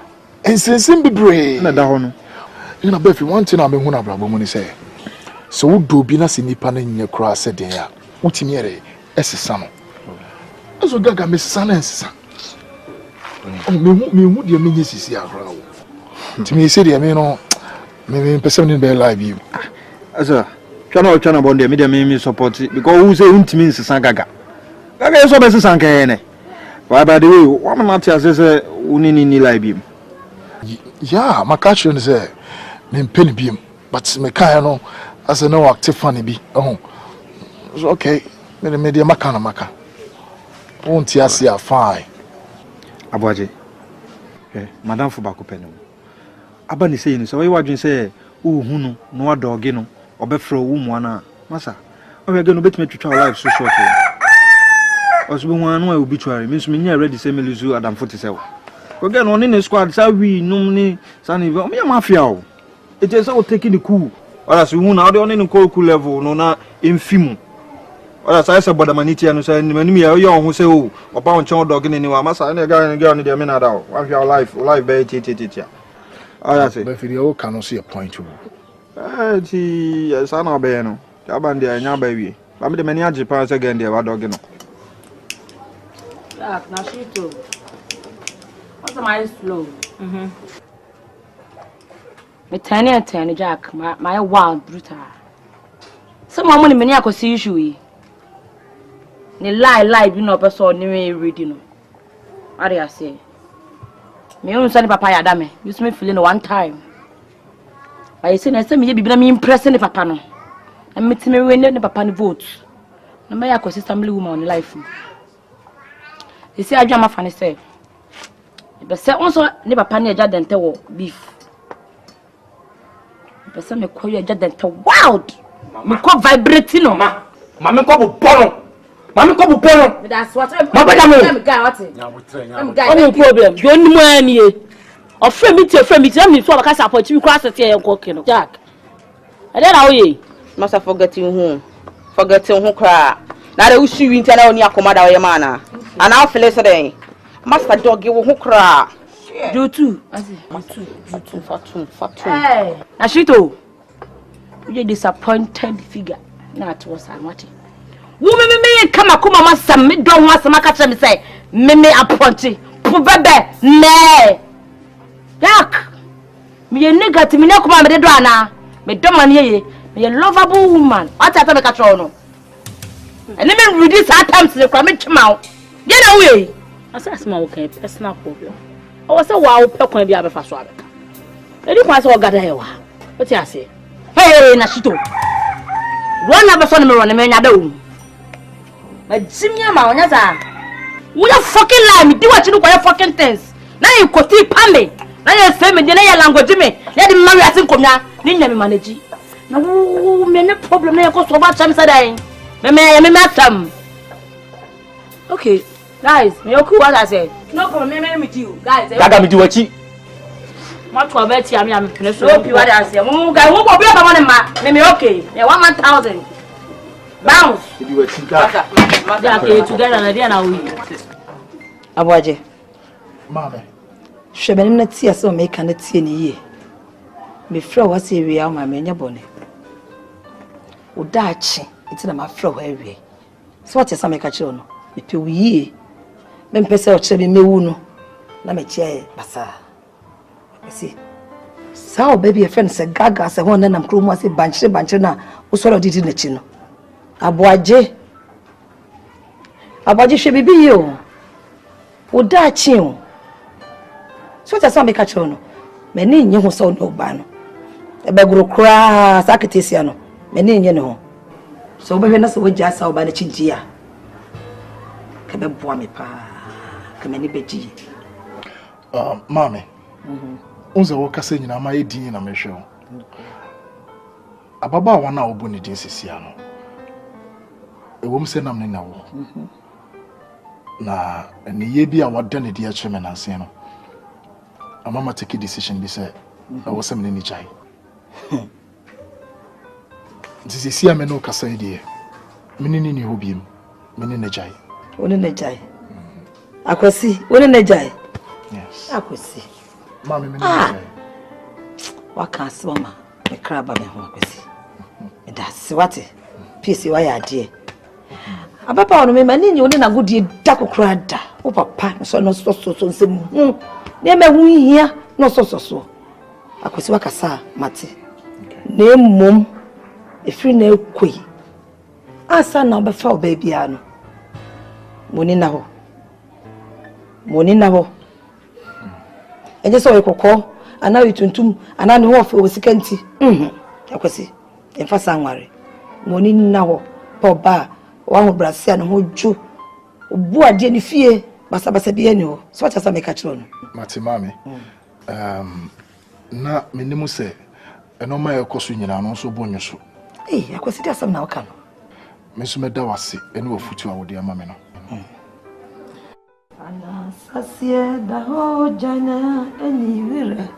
And since be brave. Na da hono. You know, if you want to know me who na brabo money say. So do be na se nipa na nya kra se den ya. Utimi ere esesa no. Aso Gaga mesesa na esesa. Oh, me hu de menye sisi agora wo. Timi se de me no me person ni be live you. Asa, chana bonde me de me support because who say untimi nsesa Gaga. Gaga so be sesa nke ne. Why by the way, what man tia say unini ni live you. Yeah, my catch you say me penny beam, but me kan no as no active funny be. Oh. So okay, me the media maka. Won't you see a fine. Aboaje. Madam Fubako penu. Aba ni say ni so we wadwen say hunu no adoge no obefro wo mu ana. Masa. Owe ge no betime twitwa live so short. Osbe hu anu obituary means me nya ready say me luzu Adam 47. Oge no ni squad sa wi num ni sani o me mafia o. It is all taking the cool. Ora so hu na o de on ni cool level no na emfimu. Ora sa ese boda maniti anu say ni manim ya yo hu say o oba on chen dog ni ni wa masa na ga ni de me na da o. Wa hia life be titi. Ora say but if you can see a point to. Ti sa na be no. Abandi anya baby. Ba me de mani age pa say again dey wa dog no. Jack, na she too. What's my slow? Me tiny Jack, my wild brutal. Some money many akosi issue yi. Ni lie bi no person ni we ready no. What I say? Me own son papa ya da me. Use me feeling one time. I say na say me be me impress ni papa no. And me me we ne papa ni vote. Na me akosi family woman on life. You see adwa ma fa ne say. Be say onso ni papa ni eja dente wo beef. Be say me koyo eja dente wild. Me ko vibrating no ma. Mama ko bo bono. Mami ko bu pono. That's what I'm guy what? I'm problem. You only money. Or friend me, tell me so I can support you cross the tear and cooking. Jack. And then how ye? Must have forgetting who cry. Now they wish you into on your command or your manner. And now feel yesterday. Master dog you who cry. You too. I say, you too. Fortune. Hey, Ashito. You disappointed figure. Not was I watching. Woman me come akuma masam me don wasam aka me say me appointed probebe ne yak me negative me kuma me do ana me do man ye me lovable woman what ata me ka tro no and me read this at times the kwa me twima ye na we asas ma okay personal problem o say wa pe kwan bi abefa so abeka e di kwa say o gada he wa what you say hey na shito run na be so me run me nya da o Jimmy ma onya za. We are fucking lie me do what you do fucking things. Na you koti pame. Na you say me dey na your language me. Let the marry asin komya. Ni nya me manage. Na wo me no problem na you go so ba cham say dai. Me atam. Okay, guys, me okay what I say. No problem me meet you. Guys, Gaga me do wachi. Ma to abeti am finish. No be what I say. Mo guys, wo go be ba money ma. Me okay. Me 1,000. Bounce. You were together. Okay, together na dia na we. Aboaje. Mama. Hwebeni na tie so me ka na tie ni yie. Me fra wa se wi ama me nya bone. O daachi, iti na ma fra wa wi. So what you me ka che no. Me pe wi yie. Me mpese o che me mewu no. Na me che basa. See. Sao baby a friend se gaga se ho na nam kro mu ase banchire na o so didi na chi no. Aboaje hwe bibi yo o da chi o so ta so me ka che no me ni nye ho so no ba no e be guru kra saketesia no me ni nye ne ho so be hwe na so wogya sa o ba na chinti ya ka be boa me pa ka me ni beji mame unza wo kasa nyina ma ye din na me hwe o ababa wa na obo ni din sesia no ewom se nam ne na wo na ene ye bi a wada ne dia cheme na nse no amama take decision bi say awo se me ni chai this is here me no kasa die me ni hobiem me ni chai woni ne chai akwasi woni ne chai yes akwasi mama me ni chai waka asoma me kraba me ho akwasi me da se wate peace wa ya die ababa ono me mani nyi oni na godie da kokora da o papa so no so nsem hu na me hu hia no so akwesi wakasa mate na mum efiri na ekoi asa na obefa obaby ano moni na ho eje so ekokọ ana wituntum ana ne ho of sikanti akwesi emfasa nware moni na ho poba wa ho brasia no ho ju obu ade ni fie basa bi ani ho so cha sa me ka chiro no mate mame na menimu se eno ma ekoso nyina no so bonyo so akwasi dia sam na waka no me so me da wase ene wafutu a wode ama me no ana sasie da ho jana eni wira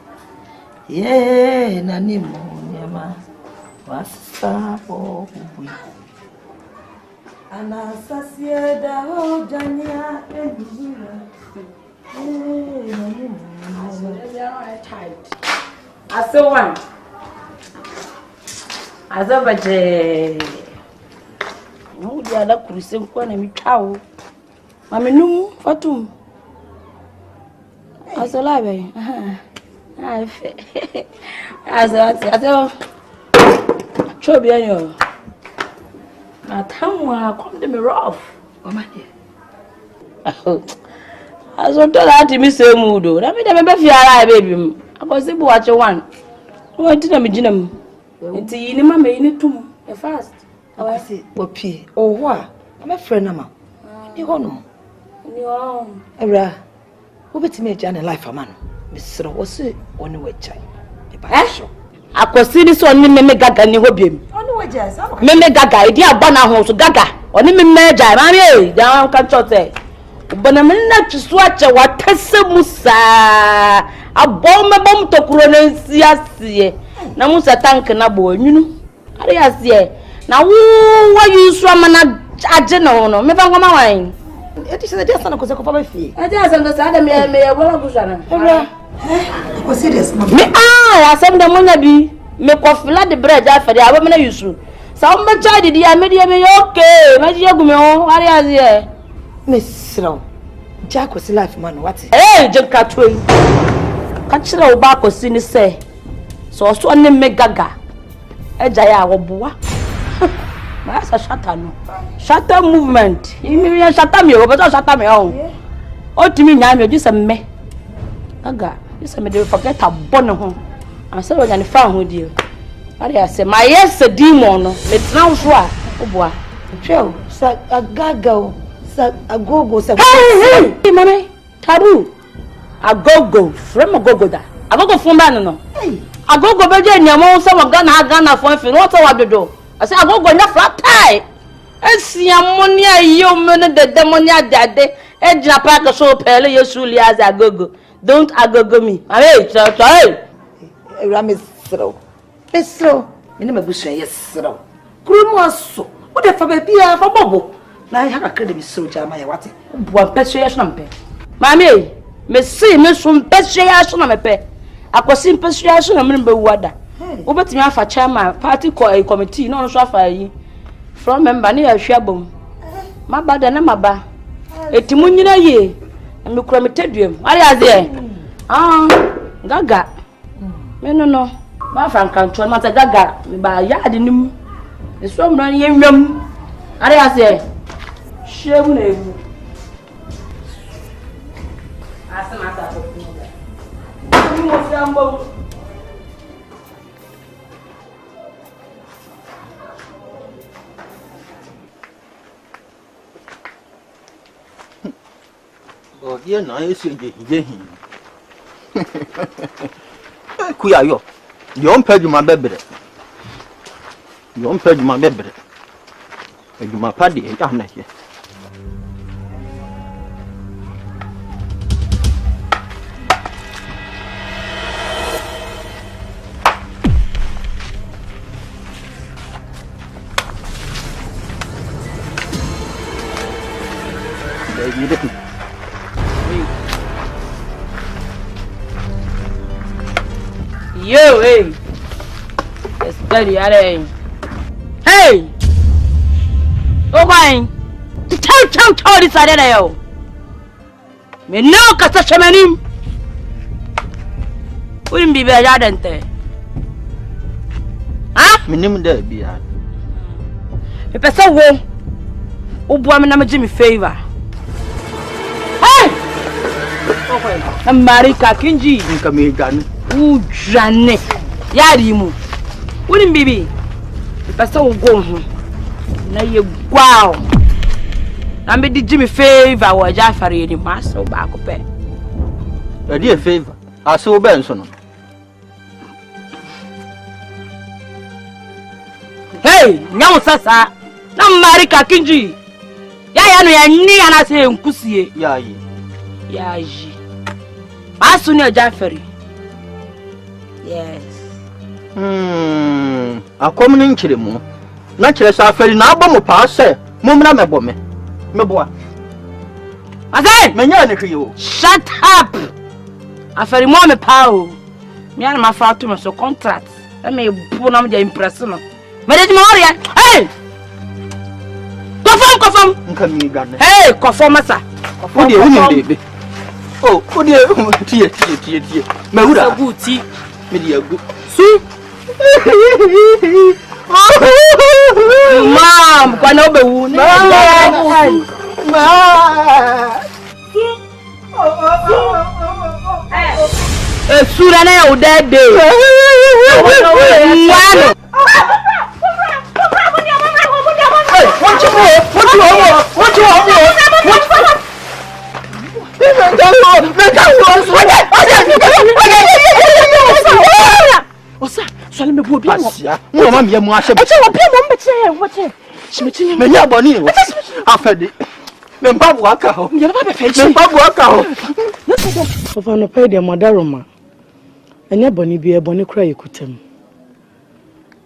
ye na ni mo nyama wasa po bui ana sasie da ho jana eni wira ye na ni mo nyama I saw one. As over ya da kuruse nko na mitwawo mame num fatum asola be ah fe aso chobi anyo atamwa come to me rough mama aso to that me say mudo na me de be fiara baby akosi bu wache one wonti na me ginam nti yini mama yini tum e fast awasi opie oho a me friend na ma ni hono ni o era obetime eja na life ama no mesro wo se oni wachai e ba sho akosi ni so oni meme gaga ni hobiem oni waja sa meme gaga idi agba na ho so gaga oni meme eja ma me ja kan chote ubana menna tsusu ache watese musa abome bom tokuro na nsiasie na musa tank na bo nwunu ari asie na wo yusu amana age no no me ba ngoma wan eti se dia sana ko se ko fa ba fie ati asanda sa da me wala kusana era ko serious ma me asanda monya bi me ko fila de bread afade abo me na yusu sa o me charge dia me dia me okay me dia gume o ari asie me sro ja ko si life man what je ka twoi ka kire o ba ko si ni se so ne me gaga eja ya wo boa ma sa shata no shata movement imi ya shata mi o beto shata mi on o timi nya mi o jise me gaga jise me dey forget abon ho am say o nya ni fa ho die ari ase my yes demon no me transfer a o boa twel sa gaga o sa agogo sa hey mama tabu agogo from agogo da agogo fun ba no agogo beje nyamo so wa Ghana fun fi what wa dodo ase agogo nya flat tie esia moni ayo mene de demonia dade ejina pa ka so pele yesu li as agogo don't agogo me abe try era mesro ene mabusu yesro krumu aso wo de fa ba bia fa bobo na ya ka krede mesro jama ya wate bua peso ya shona mpe mami me si me so peso ya shona mpe akosi peso ya shona mbe wada obetimi afa chairman party committee no so afa yi from member ni ahwabom mabada na maba etimu nyina ye me kura metadum ari azie gaga me no ma fa kanto ma ta gaga me ba yard nim eso mra ye nwam ari azie shebu na ewu asema ta ko ni mo fi ambo oh ye na yesu je hin kuya yo yo mpeduma bebre eduma padi e ya na ye yo hey it's very hey oh fine chow this are there yo me no ka sa chamanim urim bi be ya dente minim da bia me pesa wo bua me na me give me favor hey oh fine America kinji nka me gane ujane yari mu urim bibi pesa wo go ho na ye gwao na me di Jimmy favor wo ja fare ni maso ba ko pe e di favor aso be nso no hey nyawo sasa na America kinji ya no ya ni ana se nkusie ya yi maso ni ja fare yes akomni nkire mu na kire sa afari na abọ mo pa se mo mra mebo me meboa azai menya ne hwe o shut up afari mo me pa o me ana ma fa to me so contract e me bu na me impress no me dey mo ore hey go Kofam. Hey, Kofomasa. What do you mean, baby? Oh, what do you tea? Mahura. Good tea. Media good. See? Mom, Kwanobe wound. Surana o dead day. Osa, so let me go be asia. No mama me mu ahye. E che wo be mo mbete, wo che. Shimeti me nya boni wo. Afede. Me babu aka ho. Me ba be fe chi. Me babu aka ho. Ofa no pay de modaroma. Enya boni bi e boni kura yekutam.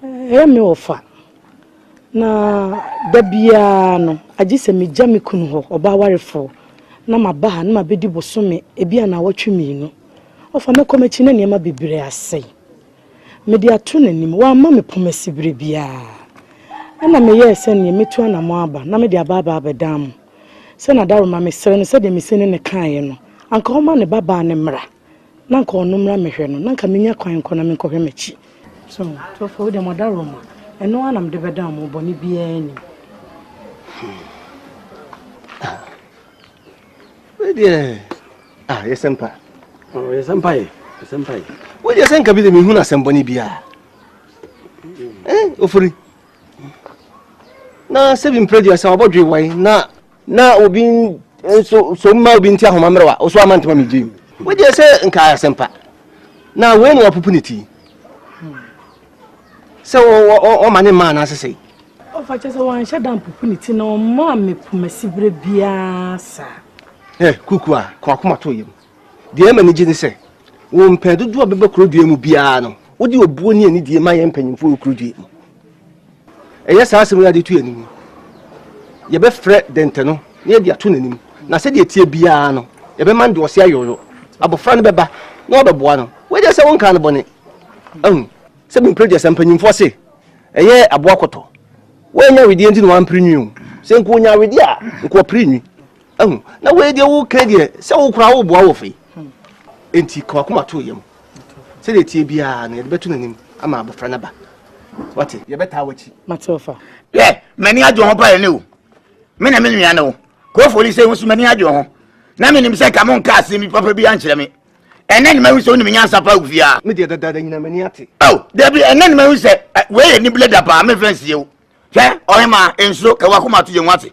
Me ofa. Na dabia no agise me gya me kunu ho oba warefo. Na maba ha na mabedi bosome ebia na watwemi no. Ofa me komachi na niam bibire ase. Me di atu nanim wa ma me pomasi bire bia. Na me ye se ne metu anamo aba na me di ababa abedam. Se na daroma me sere no se de me sene ne kan no. Anka o ma ne baba ne mra. Na nka onu mra mehwe no. Na nka menya kwan ko na me nkɔhwe machi. So, to for de modaroma. Eno anam de bedam mo boni bia ni. Yesempa. Oh, yesempa. What you think abi de me hu na semboni bia? Ofuri. Na seven produce abodwe wai na obi so ma obi ntia homa mrewa oso amantama me jim. What you say nka yesempa. Na we no opportunity. So o mane man asese. O fa chese wan shada opportunity na o ma me pomasi bire bia sa. Kukua kwa kuma to yem. De ma ni gini se. Wo mpedudu abebe krodua mu bia no. Wo di obuo ni ani die ma ye mpanyimfo krodua mu. Eye sa asem ya de tu anim. Ye be frɛ dente no, ne de ato nanim. Na se de tie bia no, ye be man de ose ayoyo. Abofra no beba, na obeboa no. We de se won kan no bone. Se bi mpredua se mpanyimfo se. Eye aboa koto. We nya wedi enti no wan prenyu. Se nko nya wedi a, nko prenyu. Na we de wo kredie se wo kura wo boa wo fe. Enti kwa kuma to yem. Se de tie bia na ye betu nanim ama abofra na ba. What ye beta wachi. Matofa. Mani adwo ho pa ye ne o. Me na me nua ne o. Ko foli se husu mani adwo ho. Na me nim se ka mon ka ase mi papa bi ankyere me. Ene ni ma hu se oni nyansa pa ufia. Me de dada nyina mani ate. Debi ene ni ma hu se we ye ni bleda pa me friends ye o. Hwe ohema enso ka wa kuma to ye nwate.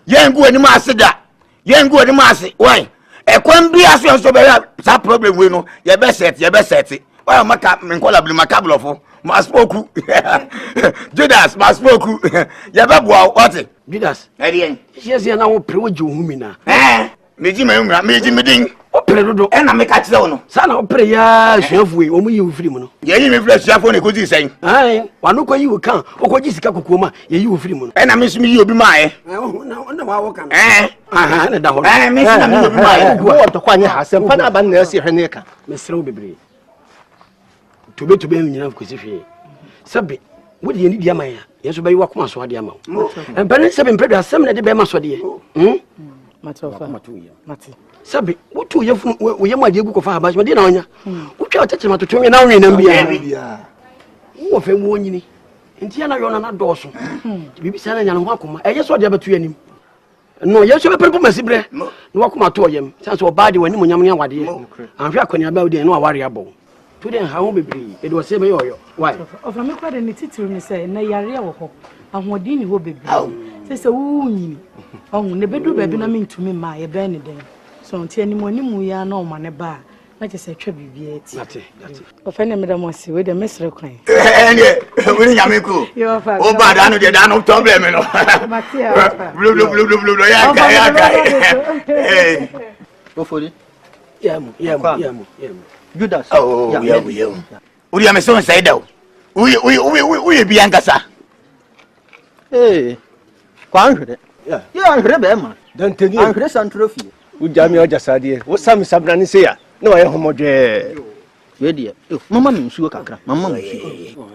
Ye ngu ani ma ase da. Ye ngu ani ma ase. Why? Ekwan bi aso so be sa problem we no ye be set. Why maka me kola bli maka blofo. Maspoku. Judas maspoku. Ya be boa what? Judas. Edien. Yes ya na wo pre wo humi na. Meji memra, meji medin. O pre dodo. E na me ka kire wo no. Sa na o pre ya hwefu e, o mu yi wo firi mu no. Ye yi me firi suafo ne ko ji sen. Wa no ko yi wo kan, o ko ji sika kokoma, ye yi wo firi mu no. E na me sumi yi obi ma ye. Na wa wo kan. Na da ho. Me sumi yi obi ma ye. Wo to kwa nya ha sem pa na ba na ase hwe ne ka. Me srew bebre. Tobe nyina ko si hwe. Sabe, wo de ye ni dia man ya. Ye so be yi wa koma so ade ama wo. Empane sabe mpre da sem na de be ma so de. Matofa. Mati. Sabe, wo tu ye fu wo ye ma de gu ko fa ba so de na onya. Wo twa tete matoto nwe na nwe na bia. Wo fe mu onyini. Nti na yo na do so. Bibi sa na nya no ho akoma. Eye so de betu anim. No, ye so be prepo masibre. No wa koma to oyem. Sanso oba de wani mo nyam ne awade. Anhwe akoni aba wo de no aware abo. To den ha ho bebre. E do se be yoyo. Why? Ofa me kwa de ni titiru ni se na yare wo ho. Ahodi ni ho bebre. Se wo nyini. Ne bedu baabi na mentumi ma ye be ne den. So nti animu ya na o ma ne ba. Na je se twa bibia ati. Nate. Ofa ne meda mo si we de mesre kwan. We ni nyame ko. O ba da no de da no problem no. Matia. Blu ya ka. Ofori. Yamu. Judas. Yeah. Uri ame so inside da. Uye bi ankasa. Kwa anhwere. Ya anhwere be ma. Dan teni. Anhwere santrofi. Ujami oja sadie. Wo sami sabra ni se ya. Na wa ye homodwe. We dia. Mama me nsuo kakra. Mama me nsuo.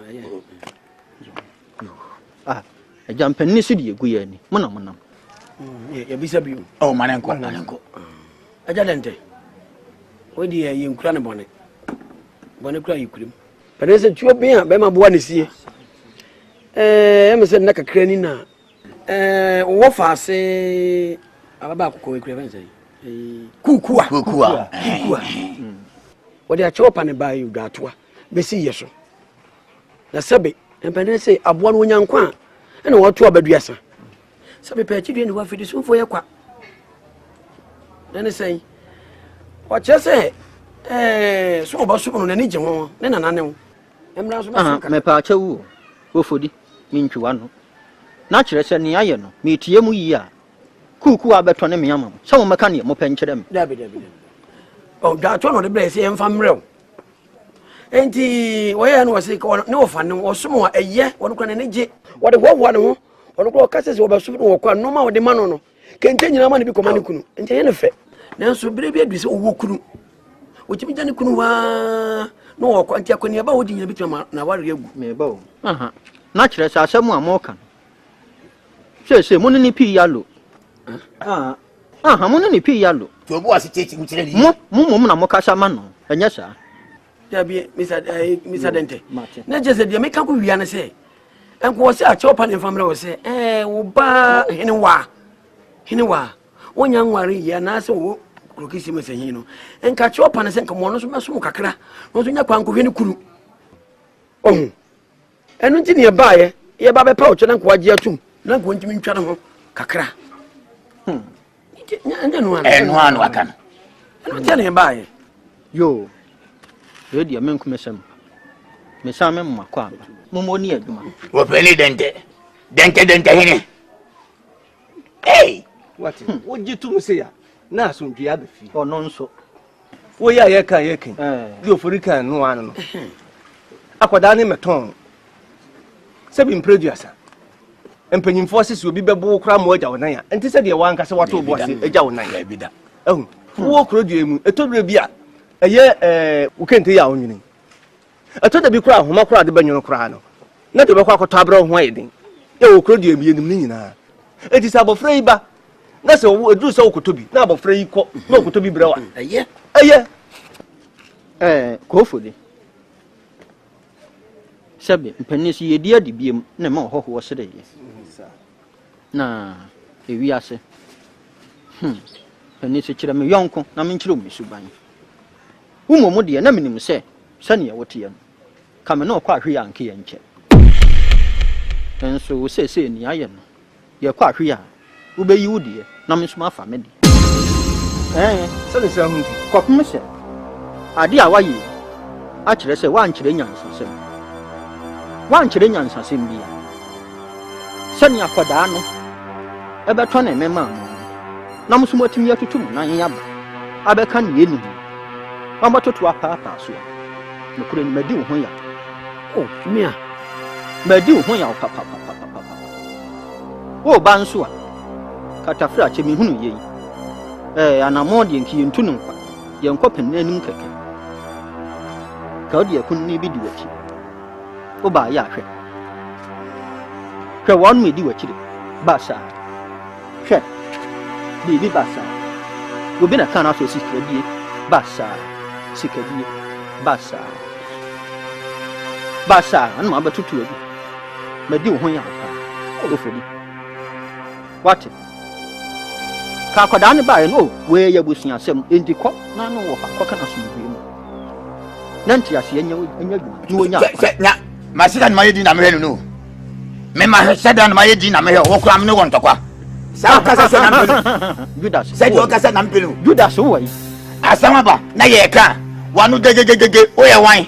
Ejampanni so de egu ya ni. Monam. Ya bisa biu. Oh, manenko. Aja dente. Wodi ya yinkura ne bone. Bone kura yikurim. Pere se tuo bia be ma boa ne sie. Em se na kakra ni na. Wo fa se ababa akoko ekura ben sai. Kukua. Wodi a chopa ne ba yu gatoa. Be si yeso. Na sebe empene se aboa no nyankwa ene wo to abaduasa. Sebe pe chidwe ni wa fidi so fo ye kwa. Nene sei. Wa chese so oba so no nani je ho ne na nane ho. Emra so ma me pa chewu wo fodi mintwa no. Na kire se ne aye no me tie mu yi a kuku abeto ne me amam. Se wo meka ne mo pe nkire me. Dabi. Oh, da to no de bre se emfa mrew. Enti wo ye no se ko ne wo fa ne wo so mo eye wo no kwa ne je. Wo de wo ne ho. Wo no kwa kase se wo ba so no wo kwa no ma wo de ma no no. Kente nyina ma ne bi koma ne kunu. Enti ye ne fe. Nanso bere bi adu se wo kunu. Wo timi jane kunu wa no wo kwa nti akoni aba wo di nyina bituma na ware agu. Me ba o. Aha. Na kire se asemu amoka. Se mo ni pi yalo. Aha, mo ni pi yalo. To bo ase chechi mu kire ni. Mo na mo kasa ma no. Enya sa. Dabi Mr. Dente. Na jese dia meka ko wia na se. Enko se a chopa ne famre wo se wo ba hiniwa. Wonya nware ya na se wo krokisi me se hino. Enka chopa na se nka mo no so meso kakra. No so nya kwa nko hwe ne kuru. Oh. Enu nti ne ba ye ba be pa o chena nko agye atum. Na nko ntimi ntwa ne ho kakra. Enu anu akana. Enu nti ne ba ye. Yo. Ready amenku mesem. Mesame mmakwa. Momo ni aduma. Wo peli dente hene. Hey, what? Wo jitu se ya. Na asundwe abefi. Ono nso. Wo ya ye kan. Di ofori kan no anu no. Akwada ne meton. Sebi mpreduasa. Empanyimfo sisi obi bebo kra mo agya wonan ya. Enti se de wanka se wato bo ase agya wonan ya bi da. Wo krodue mu etodure bi a eye ukente ya onwini. Etoda bi kra homa kra de banyono kra no. Na de be kwa akotọ abra ho ayedin. E wo krodue mu yenim ni nyina. Eti se abofra yi ba. Na se wo edu se okotobi. Na abofra yi kọ. Na okotobi brewa. Eye. Kofodi. Sabe, mpanisi yedi adi biem na ma hoho wo sere ye. Na ewi ase. Panisi kire me yonko na me nkire o mesuban. Umomo de na menim se sane wote ye no. Ka me na okwa hwe anke ye nche. Enso wo sese ni aye no. Ye kwa hwe a wo be yi wo de na me suma fa me de. Sane se hu. Kopem se. Ade a waye a kire se wa nkire nyansasem. Wan kire nyansasem bia. Sane akoda no ebeto na mema no. Na musumo timi atutum na yaba. Abeka ne yeni. Amatoto apa so. Nokure ni madi ho ya. Oh, mia. Madi ho ya papa. O banso a. Katafra che mi hunu yei. Anamodi enki yentunu nkwa. Yenkwa penanim keke. Ka odi akun ni bi di wachi. O ba ya hwe. Hwe won me di wachi de. Basa. Hwe. Bibi basa. Gobi na kana so sikra die. Basa. Sikadie. Basa. Anu ma batutu abi. Madi ho ya pa. O fodi. What? Ka koda ne ba no we ya busia sem endikọ na no wo fa koka na so mu mu. Na nti ase enya dwuma nya. Nya. Masika na mayedi na mehenu no. Me ma hweda na mayedi na mehe wo kura me no wontokwa. Sa kasa se na mpelu. Judas. Sa di kasa na mpelu. Judas wo yi. Asama ba na ye ka. Wanu gegegege o ye wan.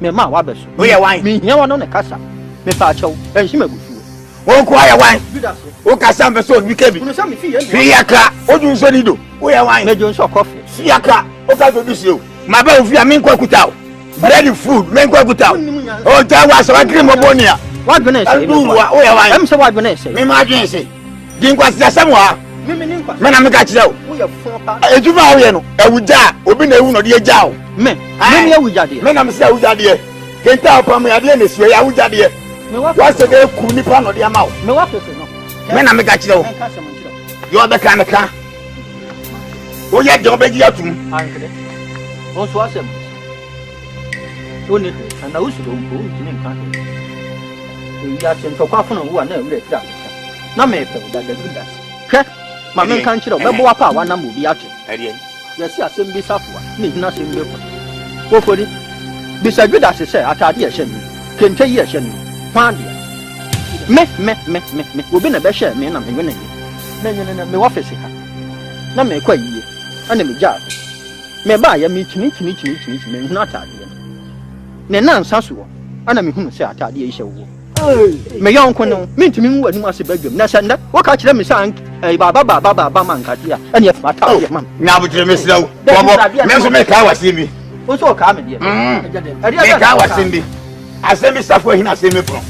Me ma wa beso. O ye wan. Me hia wono ne kasa. Me pa achew. Enhima gufuo. Wo ko ye wan. Judas. O kasa mbeso bi kebi. Uno sa me fi ye. Fi yakra. Oju nso ni do. O ye wan. Me jo nso kofi. Fi yakra. O ka do bisi o. Ma ba ofi ami nkwa kuta o. Bread food me nkwa kuta o. O ta wa so cream obonia. Wa dwene se. O ye wan. Em se wa dwene se. Me ma dwene se. Di nkwa se samwa. Me ni nkwa. Me na me ka kire o. Wo ye fon pa. Ejuma o ye no. Ewuja obi na ewu no de eja o. Me ni ewuja de. Me na me se ewuja de. Kenta opam ya de na suye ya ewuja de. Me wa se de ku nipa no de ama o. Me wa pese no. Me na me ka kire o. You are the kind of car. Oh, yeah, don't beg you to me. Also, I said, only, and I also don't go to the country. We are sent for coffin and one every day. No, may that the good does. My main country of Babuapa, one number be out. Yes, yes, in this up one, need nothing different. Go for it. Beside good as I say, I thought yes, can tell yes, find you. Me, we've been a better man, I'm winning. Then, me office. Na me kwa yie ana me job me ba ya me chini me hu atade ne na nsa so ana me hu se atade ye hye wo me yon ko no me ntimi hu anim ase badwam na sanda wo ka kire me san baba man kade a ene fa ta ye mam na bujire me sira wo me so me ka wase mi wo so ka me de me ka wase mi asemi safo hina asemi pro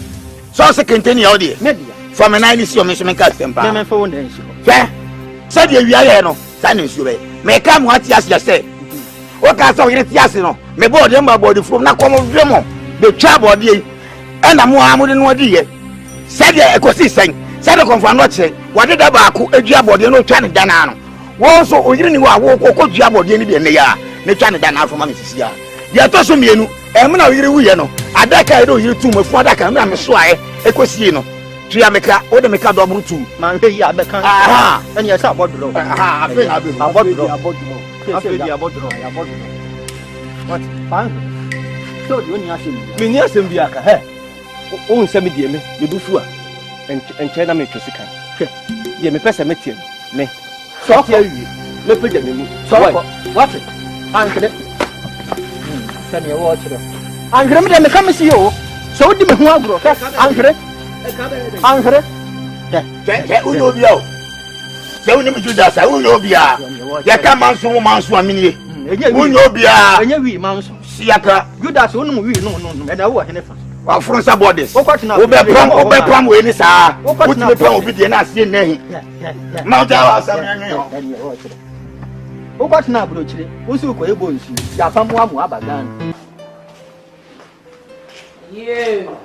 so se kenteni ya ode me dia for me na ni si o me so me ka sempa me fa wo na nsi fe said you are here no sani sure me ka mo ati ase say o ka so yire ti ase no me board dem board from na kom dwemo de twa board yi e na mo amude no odi ye said e kosi sen said ko fa no che wode da ba ko edua board no twa ne dana no wo so o yire ni wa wo ko dua board ni de ne ya ne twa ne dana afoma me sisi ya ya to so mienu e me na o yire wuye no adaka e do yire tu mo fu adaka me na me so ae e kosi no tuya meka o de meka do abrutu man he ya be kan aha eni esa abodro aha abodro what fine so do ni asem me ni asem bi aka he o nsem die me bufu a enche na me twesika ye me pesa metie me so ko wi me peja me mu so what ankre sani wo chiro ankre me de me kam si yo so di me hu agro ankre Angre? Yeah, Unobio. So, you do that. Unobia. Yaka Mansu, Amini. Unobia. And you, Mansu. Siaka. You that's one we no, and I was never. Well, from some bodies. Obey prom when it's a what the prom with the Nasi name. Mount our what now, Bruce? Who's who could able to see? Yapamu Abagan. You.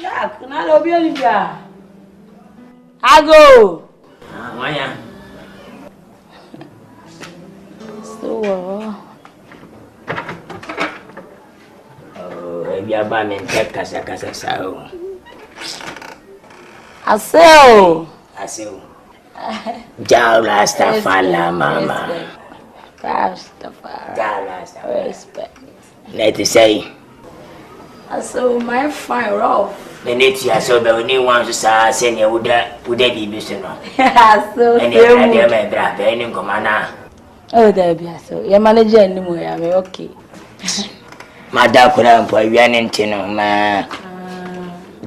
Yeah, can I love you, Olivia? I go. Maya. So, maybe I buy me take casa sao. I say. Jaula stafala mama. Rastafari. Respect. Let us say. I saw my fine rough. The next year, so the only one to say, send you would be busy. Yeah, so and you may grab any commander. Oh, there be so. Your manager anymore, I mean, okay. My dad could have put you an intino, ma.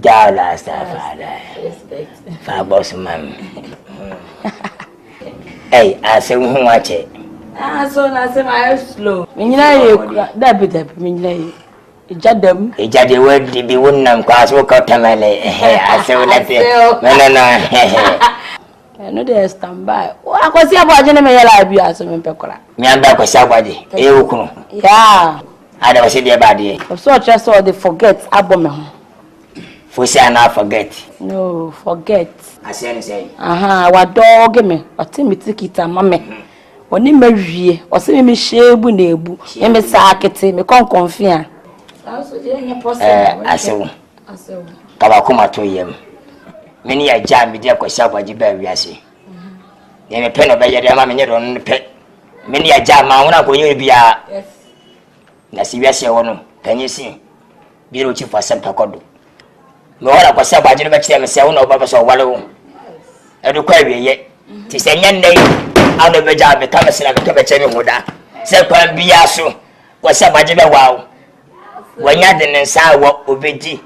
Jaula Stafari. Respect. Fabos, ma'am. Hey, I say, who watch it. So I say my slow. That bit, mean, Jadam. A jaddy word to be wooden and class work out tamale. I say, no, no, they stand by. I can see about Jenny Library, so in Pecora. Me and back with somebody. Yeah, I never see their body. So just so they forget Abomon. For say I not forget. No, forget. I say, our dog me, or Timmy Tikita, mamma. When you marry, or see me share Bunebu, and me sackety, me come confia. I say, Kawakuma to him. Many a jam with your Kosawa Jibariasi. Then a pen of a mamma on the pet. Many a jam, I want to go you be a. That's yes, can you see? Beauty for some Pacodo. No one of Kosawa Jibariasi, sound of Baba so wallow. I do query yet. Tis a young day. Out of the job, become a sinner, become a champion with that. Second Biasu was a budget wow. When you didn't say what would be.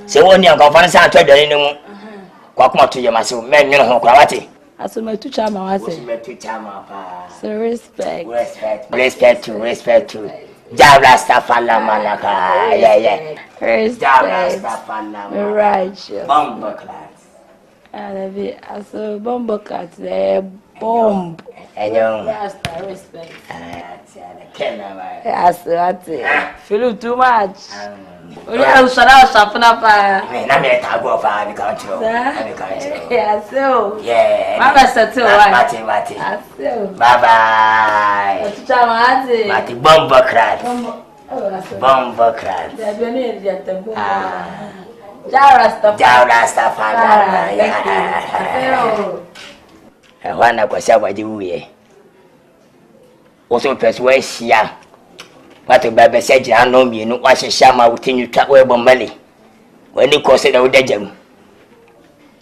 So when you're going to find out anymore, walk more to your massive men, you know, Kawati. As my two charm, I say, so respect. Respect to. Jabla Stafala Malaka, yeah. Respect. Right, Bomber class. I love it. I saw bomber cat there. Bomb. Enyo. Yes, I respect. Yes, Feel too much. I'm pa. Na me tago fa mi kan tro. Mi kan tro. Yeah, so. Yeah. Baba settle why? Mati. So. Bye bye. Mati bomba krat. Bomba krat. Jarastafari. Wana kwa sababu uye. Oso peswa sia. Watu baba seji ano mienu wahyehyɛ ma wotinyu twa webo mali. Wani kose da wodagam.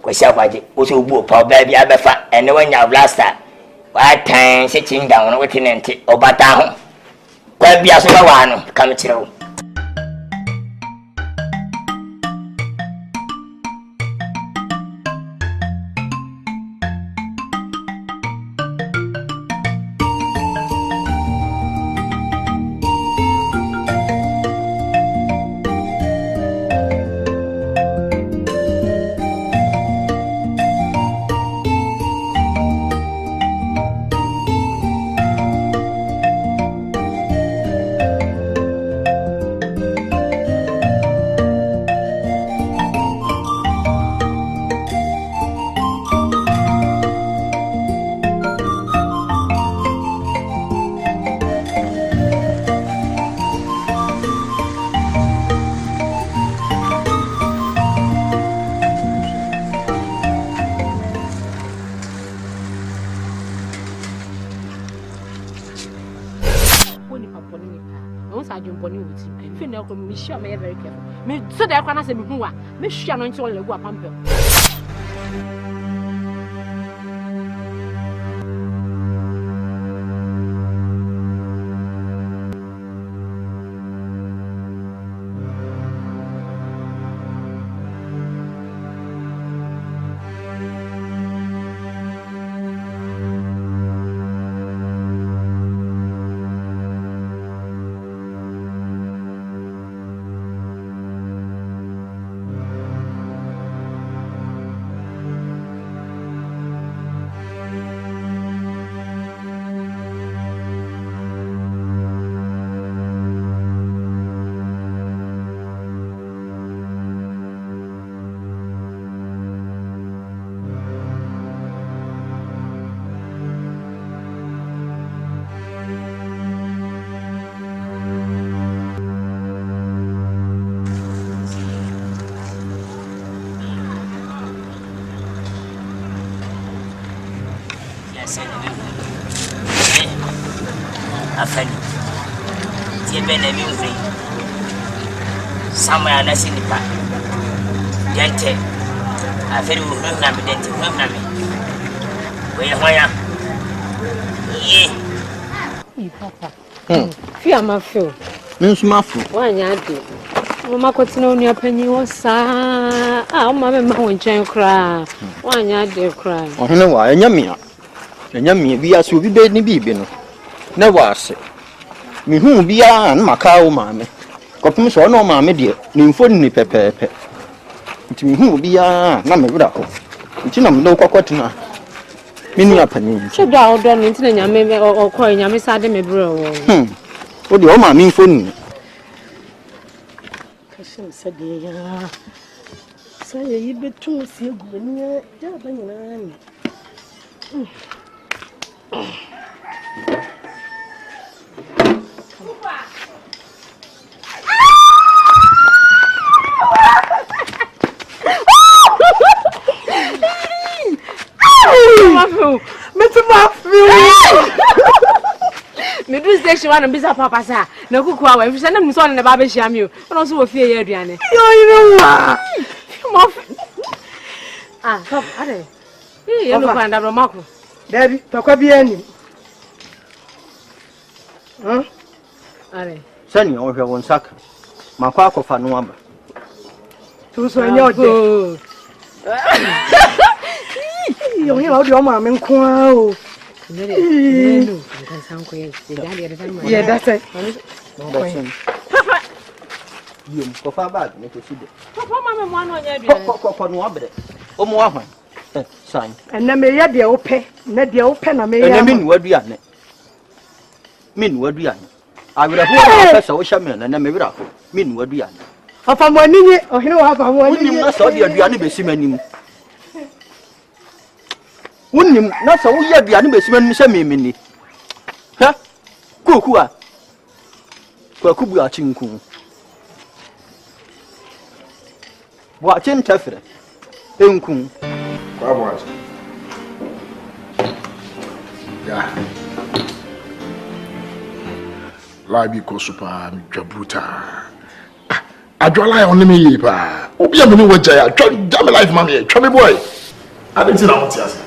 Kwa sababu oso bu pa baabi abefa ene wanya blaster. Wa tan se chinda wono wotinente obata ho. Kwa bia so ba wa no kam kirewo. Sure, me very careful. Me so that I can say me who are. Me sure no into all the go up pamper. Afani. Tiebe na mi ufri. Somewhere na sinipa. Dente. Aferi uhuru na mi dente, uhuru na mi. Oye hoya. Ye. Papa. Fia ma feel. Me nsuma fu. Wanya ade. Mama kotina onu apanyi wo saa. Mama me ma wo nchen kra. Wanya ade kra. Ohene wa enyamia. Enyamia bi aso obi be ni bibi no. Na wa ase. Mi hu bia na maka wo maame. Kopim so no maame de ni mfo ni pepepe. Nti mi hu bia na me wura ko. Nti na me do kwakwatina. Mini apanyi. Che da odo ni nti na nyame okọ nyame sa de me bro wo. O de o maame mfo ni. Kashin sade ya. Sai yi betu sai gubani ya da banyana ne. Me do station one bisa papa sa na kuku awa if say na me so na ba be hia me o no so wo fie ye aduane yo you wa papa ade ye no kwa ndabro mako daddy takwa bi ani ade Sani o hwe won saka makwa akofa no aba tu so nya ode yo ni o de o ma me nko a o yeah, that's it. Papa, you go far back, make a Papa, Mamma, one on your no abre. O more. Sign. And na me ya de ope, na de ope na me ya. And mean what we are. Mean what we are. I will have a shaman and I'm a mean what we are. Of a money, or you have a money. Not so dear, the animal semen. Wouldn't him not so we have the animal semen, semi mini. Huh? Kukua. Kukuba chinku. Watching Tefre. Unkum. What? Yeah. Libi ko super jabuta. Adwala on me pa. Obi am ni waja ya. Jam life mami. Chome boy. I didn't know what you say.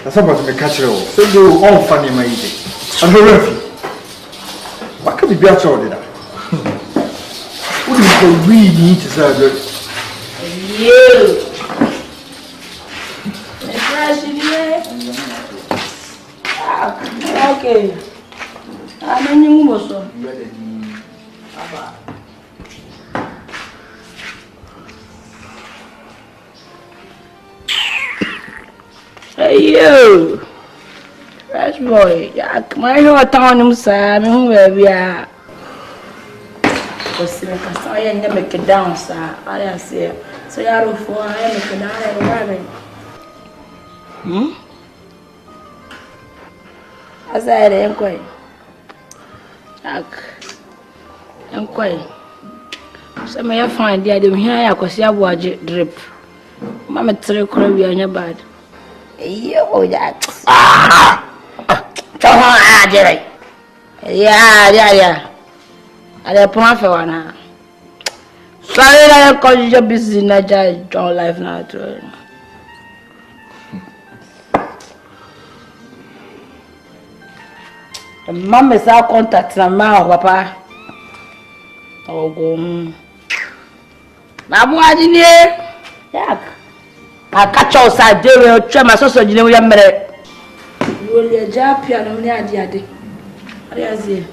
That's about me catch you. So you all funny my ide. And the refi. What can be better than that? What do you really need to say? You. Okay. I'm in your muscle. Hey, you. Fresh boy. Yeah, my whole town is where we are. Because I ain't make it down, sir. I say. So you're for I make it down. As I had inquiry. Inquiry. So may I find the idea here because you watch drip. Mamma three crabby on your bed. You that. Come on, Jerry. Yeah. I don't plan for one. Sorry, I call you busy in that John life now. The mom is our contact and my papa. Oh, go. My boy, didn't you? Yeah. I catch outside there, we'll try my sausage in the minute. You will be a job piano near the other. What is it?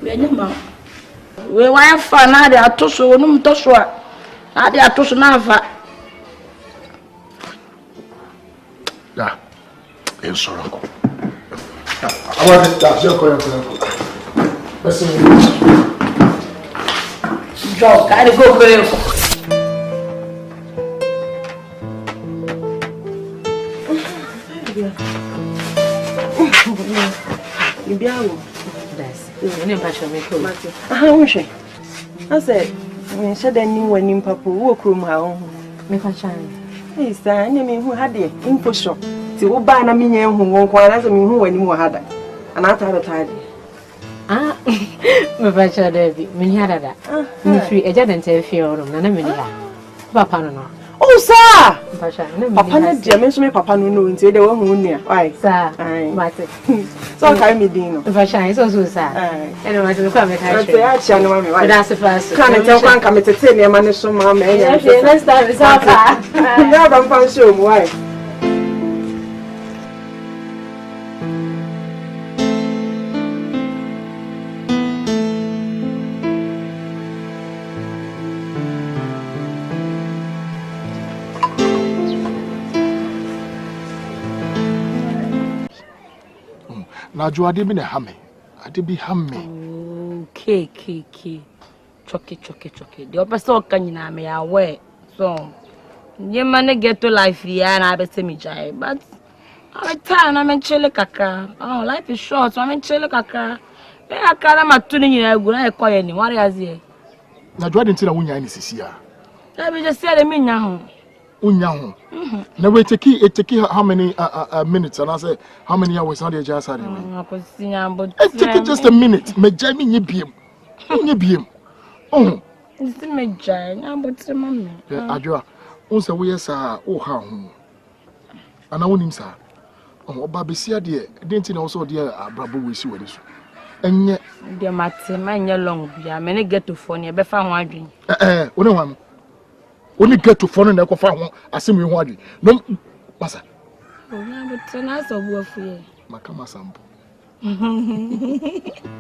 We are your mouth. We want fun, I did a toss or no toss. I did a toss now. Yeah, it's so wrong. I want to touch your coin. Listen, Joe, I go for you. Ibiawo. That's. You need to make it. I said, when she didn't when in Papa walk room how. Make a chance. Yes, I mean who had it in for sure. So buy a minion who won't quite answer me who any more had it. And I thought tidy. Ah, my bachelor, Debbie, Minhada. Me free a jet and tell you, Nana Papa no. Oh, sir! Papa, dear, mention me Papa no until they were near. Why, sir? I so I me Dino. If I shine, so sir. And I want to come at that's the first. Can't tell one come to tell your man so mamma. Next time is our part. Never found so why. Now, you are giving a hammy. I did be hammy. Okay. Choke. The upper so can you me away. So, you man get to life here and I bet me jay. But I'm tired, I'm in chili kaka. Oh, life is short, so I'm in chili kaka. I can't am tuning you. I'm going to call you. What is it? Now, you didn't see a winner in this year. Let me just say the mean now. Unyahu. Now we take how many minutes and I say how many hours on the just had it. Take it just a minute. Me jam in your beam. Oh. It's the me jam, but the mommy. Adjoa. Once a way, sir. Oh, how? And I want him, sir. Oh, Babisia, dear. Didn't you also, dear, Brabo will see what is. And yet, dear Matty, man, you're long. Yeah, many get to phone you. Better one drink. One. Only get to phone and I can find I see me one. No, Massa. Oh, yeah, but nice of work for you. Macama sample.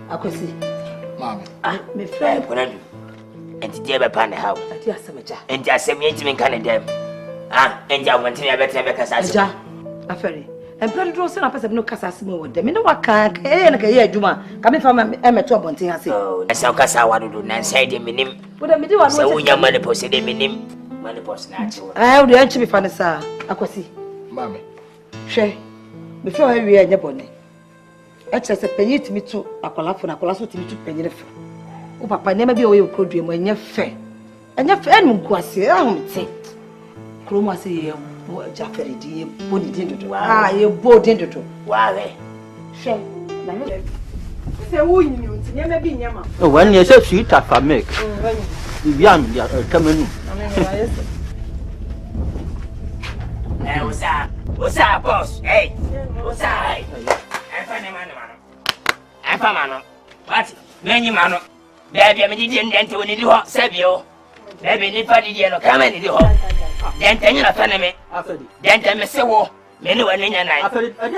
I could see. Mammy, Me fly, what I do. And today, I pan the house. And just some me to me, Canada. enja wantini abetene be kasa se ja afere empere do se na pese no kasa se mo wode me no waka na ka ye adwuma ka me fa emeto abonten ase asa kasa wadudu na side minim boda me di wa no se wunya mane pose de minim mane pose na ache wo de anchi bi fa ne sa akwasi mame hwe me fi o ha wi anya bone e che se penyi timi tu akwalafo na akwalaso timi tu penyi ne fa o papa ne ma bi o ye okodue mo anya fe enu nkwase ahomte kromo ase ye Jaffery di boni dindodo ye bo dindodo wale hwe na me se wo nyini unti nyama bi nyama o wan ye se sweet afa make bi am dia kamenu Usa boss hey usa Afa mano what menyi mano baby me di ndente woni di ho sabio baby ni fadi di no kama ni di ho dente nyina fa ne me dente me se wo me ni wani nya nai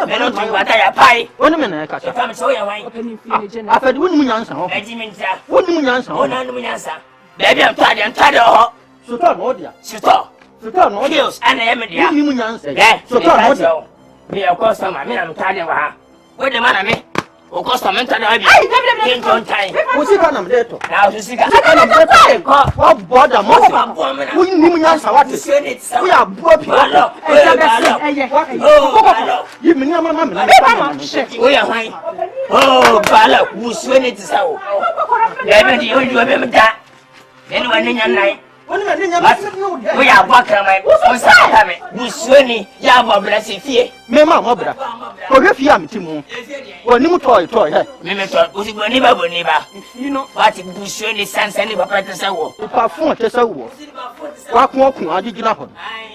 me no tu wada ya pai woni me na ka fa me so ya wan afedi woni mu nyansa ho eji min ta woni mu nyansa ho wona mu nyansa baby am tade ho suto no dia suto no kills ana ya me dia woni mu nyansa suto no dia me ya customer me am tade wa ha we de mana me o customer tade wa bi kin ton tai o sika na me to na o sika na me to ko wa boda mo woni mu nyansa wate we ya bo pi yi me na mama me we ya hwan oh bala wusu ne tisa o ya be di o ju be mta eni wani nya nai we ya gwa kama o sa ta me wusu ni ya bo bra se fie me ma mo bra ko hwe fie am ti mu woni mu toy he me me to o si boni ba fino wati wusu ni sansa ni papa tisa wo pa fun tisa wo wa kun agigina ho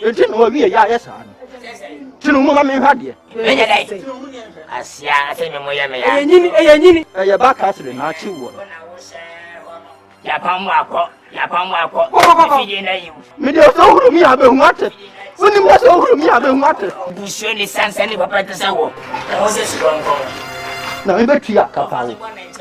enti no wa wi ya yesa tinu mo ma me hwade enye dai asia ase me mo ya me ya eyenyini eye ba ka sire na chi wo ya pamu akọ fije na yiwu mi de so huru mi abe hu ate woni mo so huru mi abe hu ate busuo ni sansa ni papa tesa wo na wo se suronko na me betua kapa wo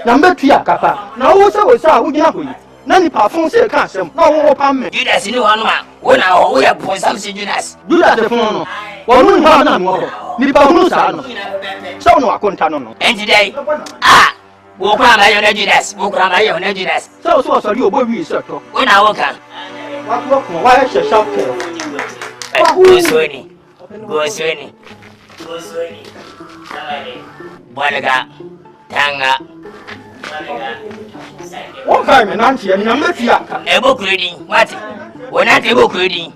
na me betua kapa na wo se a wo gina ho yi na ni pa fun se ka asem na wo pa me Judas ni ho no a wo na wo ya pon sam se Judas de fun no wo nu ha na mo ni pa hunu sa no so no akonta no enti dai wo kwa ma yo na Judas so ri obo wi se to wo na wo kan wa ko wa she shop ke go sweni bwalaga tanga wo fa me nan tie ni na metia ka ebo kredi wati wona te ebo kredi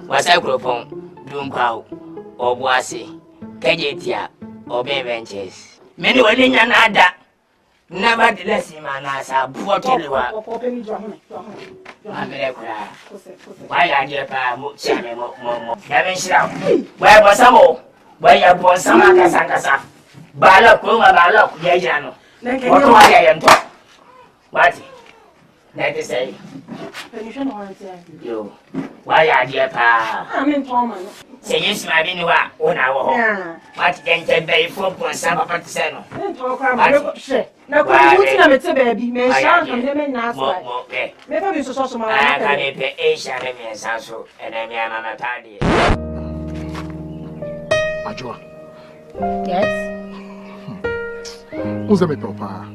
wasa kropon dumpao obuase kejetia obebenches meni wani nya nada nevertheless mana sa buotelewa amere kura waya je pa mo chame mo ya ben shira waya bosamo waya bosama kasa bala ko ya jano wato waya yanto wati na te say pension on yo waya je pa amen toma se yesu ma bi ni wa ona wo ho wati dente be fo ponsa papa te say no to kwa ma she na ko muti na mete baby me sha kam de me na asai me fa bi so ma ka me pe e sha me sa so ene me ama ma tadi Ajua. Yes. Uza me papa.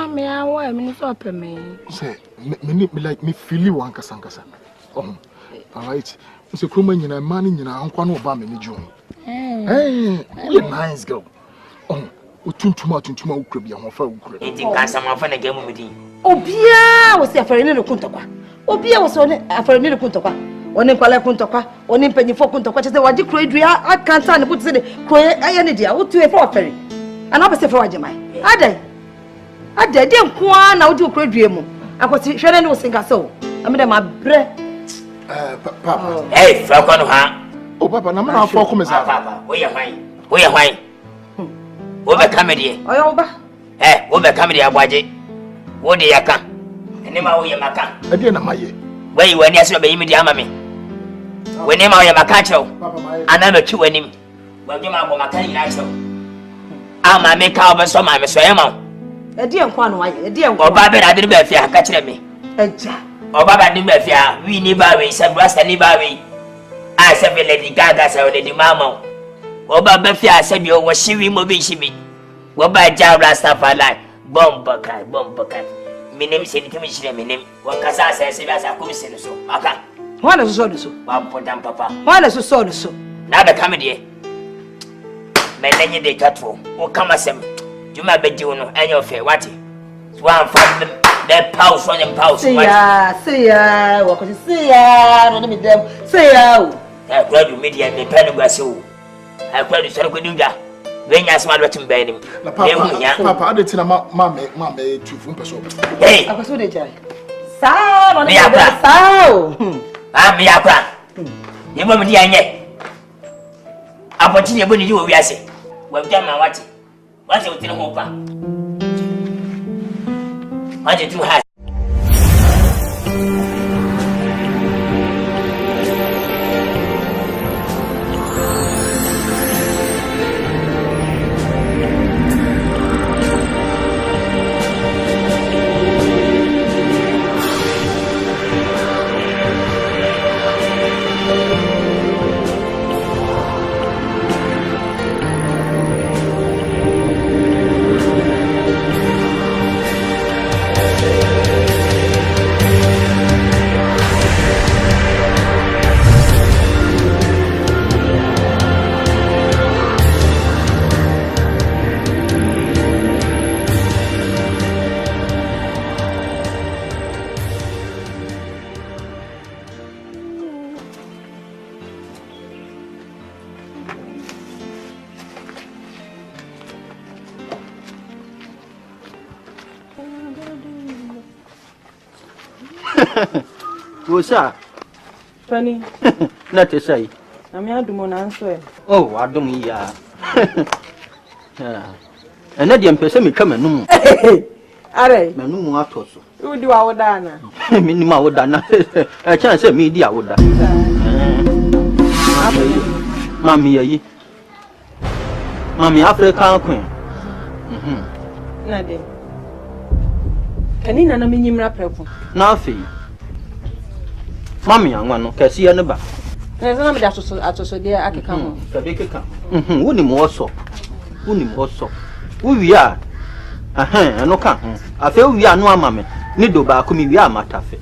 Me awa me so pe me. Say me like me feel wan kasa. Oh. All right. Uze kroma nyina mani nyina ankwa no ba me ni join. Hey, you nice girl. Oh. Otuntuma ukura bia ho fa ukura. Enti kansa ma fa na gemu medi. Obia wo se afare ne kuntokwa. Obia wo se one afare ne kuntokwa. Oni kwala kuntokwa, oni mpanyifo kuntokwa chese waji kro edua akanta ne buti se de kro aye ne dia wotu e fa afare. Ana ba se fa waje mai. Adai de nkoa na wodi kro edua mu. Akwoti hwere ne wo singa so. Amede ma bre. Papa. Hey, fa kwa no ha. Oh papa, na me na fa ko me sa. Papa, wo ye hwan. Wo be kamedie. Oyo ba. Wo be kamedie abwaje. Wo de yaka. Ene ma wo ye maka. Ade na maye. Wai wani aso be yimi di ama me. Wani ma wo ye maka chew. Ana me twi wanim. Wagi ma bo maka ina chew. Ama me ka obeso ma me so ye ma. Ade enko anu aye, ade enko. Oba be na de be afia ka kire me. Eja. Baba ni mafia, we ni bawe, some rasta ni bawe. I said, Lady Gaga, so Lady Mama. Oba Bafia said you were shiving Mobishi. Oba Jab Rastafari, Bombakai. Minim said to me, Minim, what Casa says, as I could say so. Aka. What is so? One put down, Papa. What is so? Now the comedy. Melania de Tattoo, who come as him. You might be doing any of it, what? One from the pulse on them pulse. See ya, what could you see ya? Don't meet them. See ya. I cried to media the Penugasu. I cried to Sarkoduga. When you smile at him, Benny. Papa, I didn't tell Mamma, to Fumper. Hey, I was so dead. Sao, me up. I'm me up. You won't be young yet. I'll continue when you will say. Well, done my watch. What's it in Hopa? What's it too high? What's up? Penny. Not to say. I'm here to answer. Oh, I don't hear. And that young person may come and no. Are Manu Atoso. you do our Dana? Minima would done. A chance of media would done. Mammy, Mammy, African Queen. Nade. Canina minim rapper. Nothing. Mammy, I want to see another. There's another so dear I can come. Wouldn't more so. Wouldn't more so. Who we are? I no come. I feel we are no mammy. Nido ba kumi we are matafe.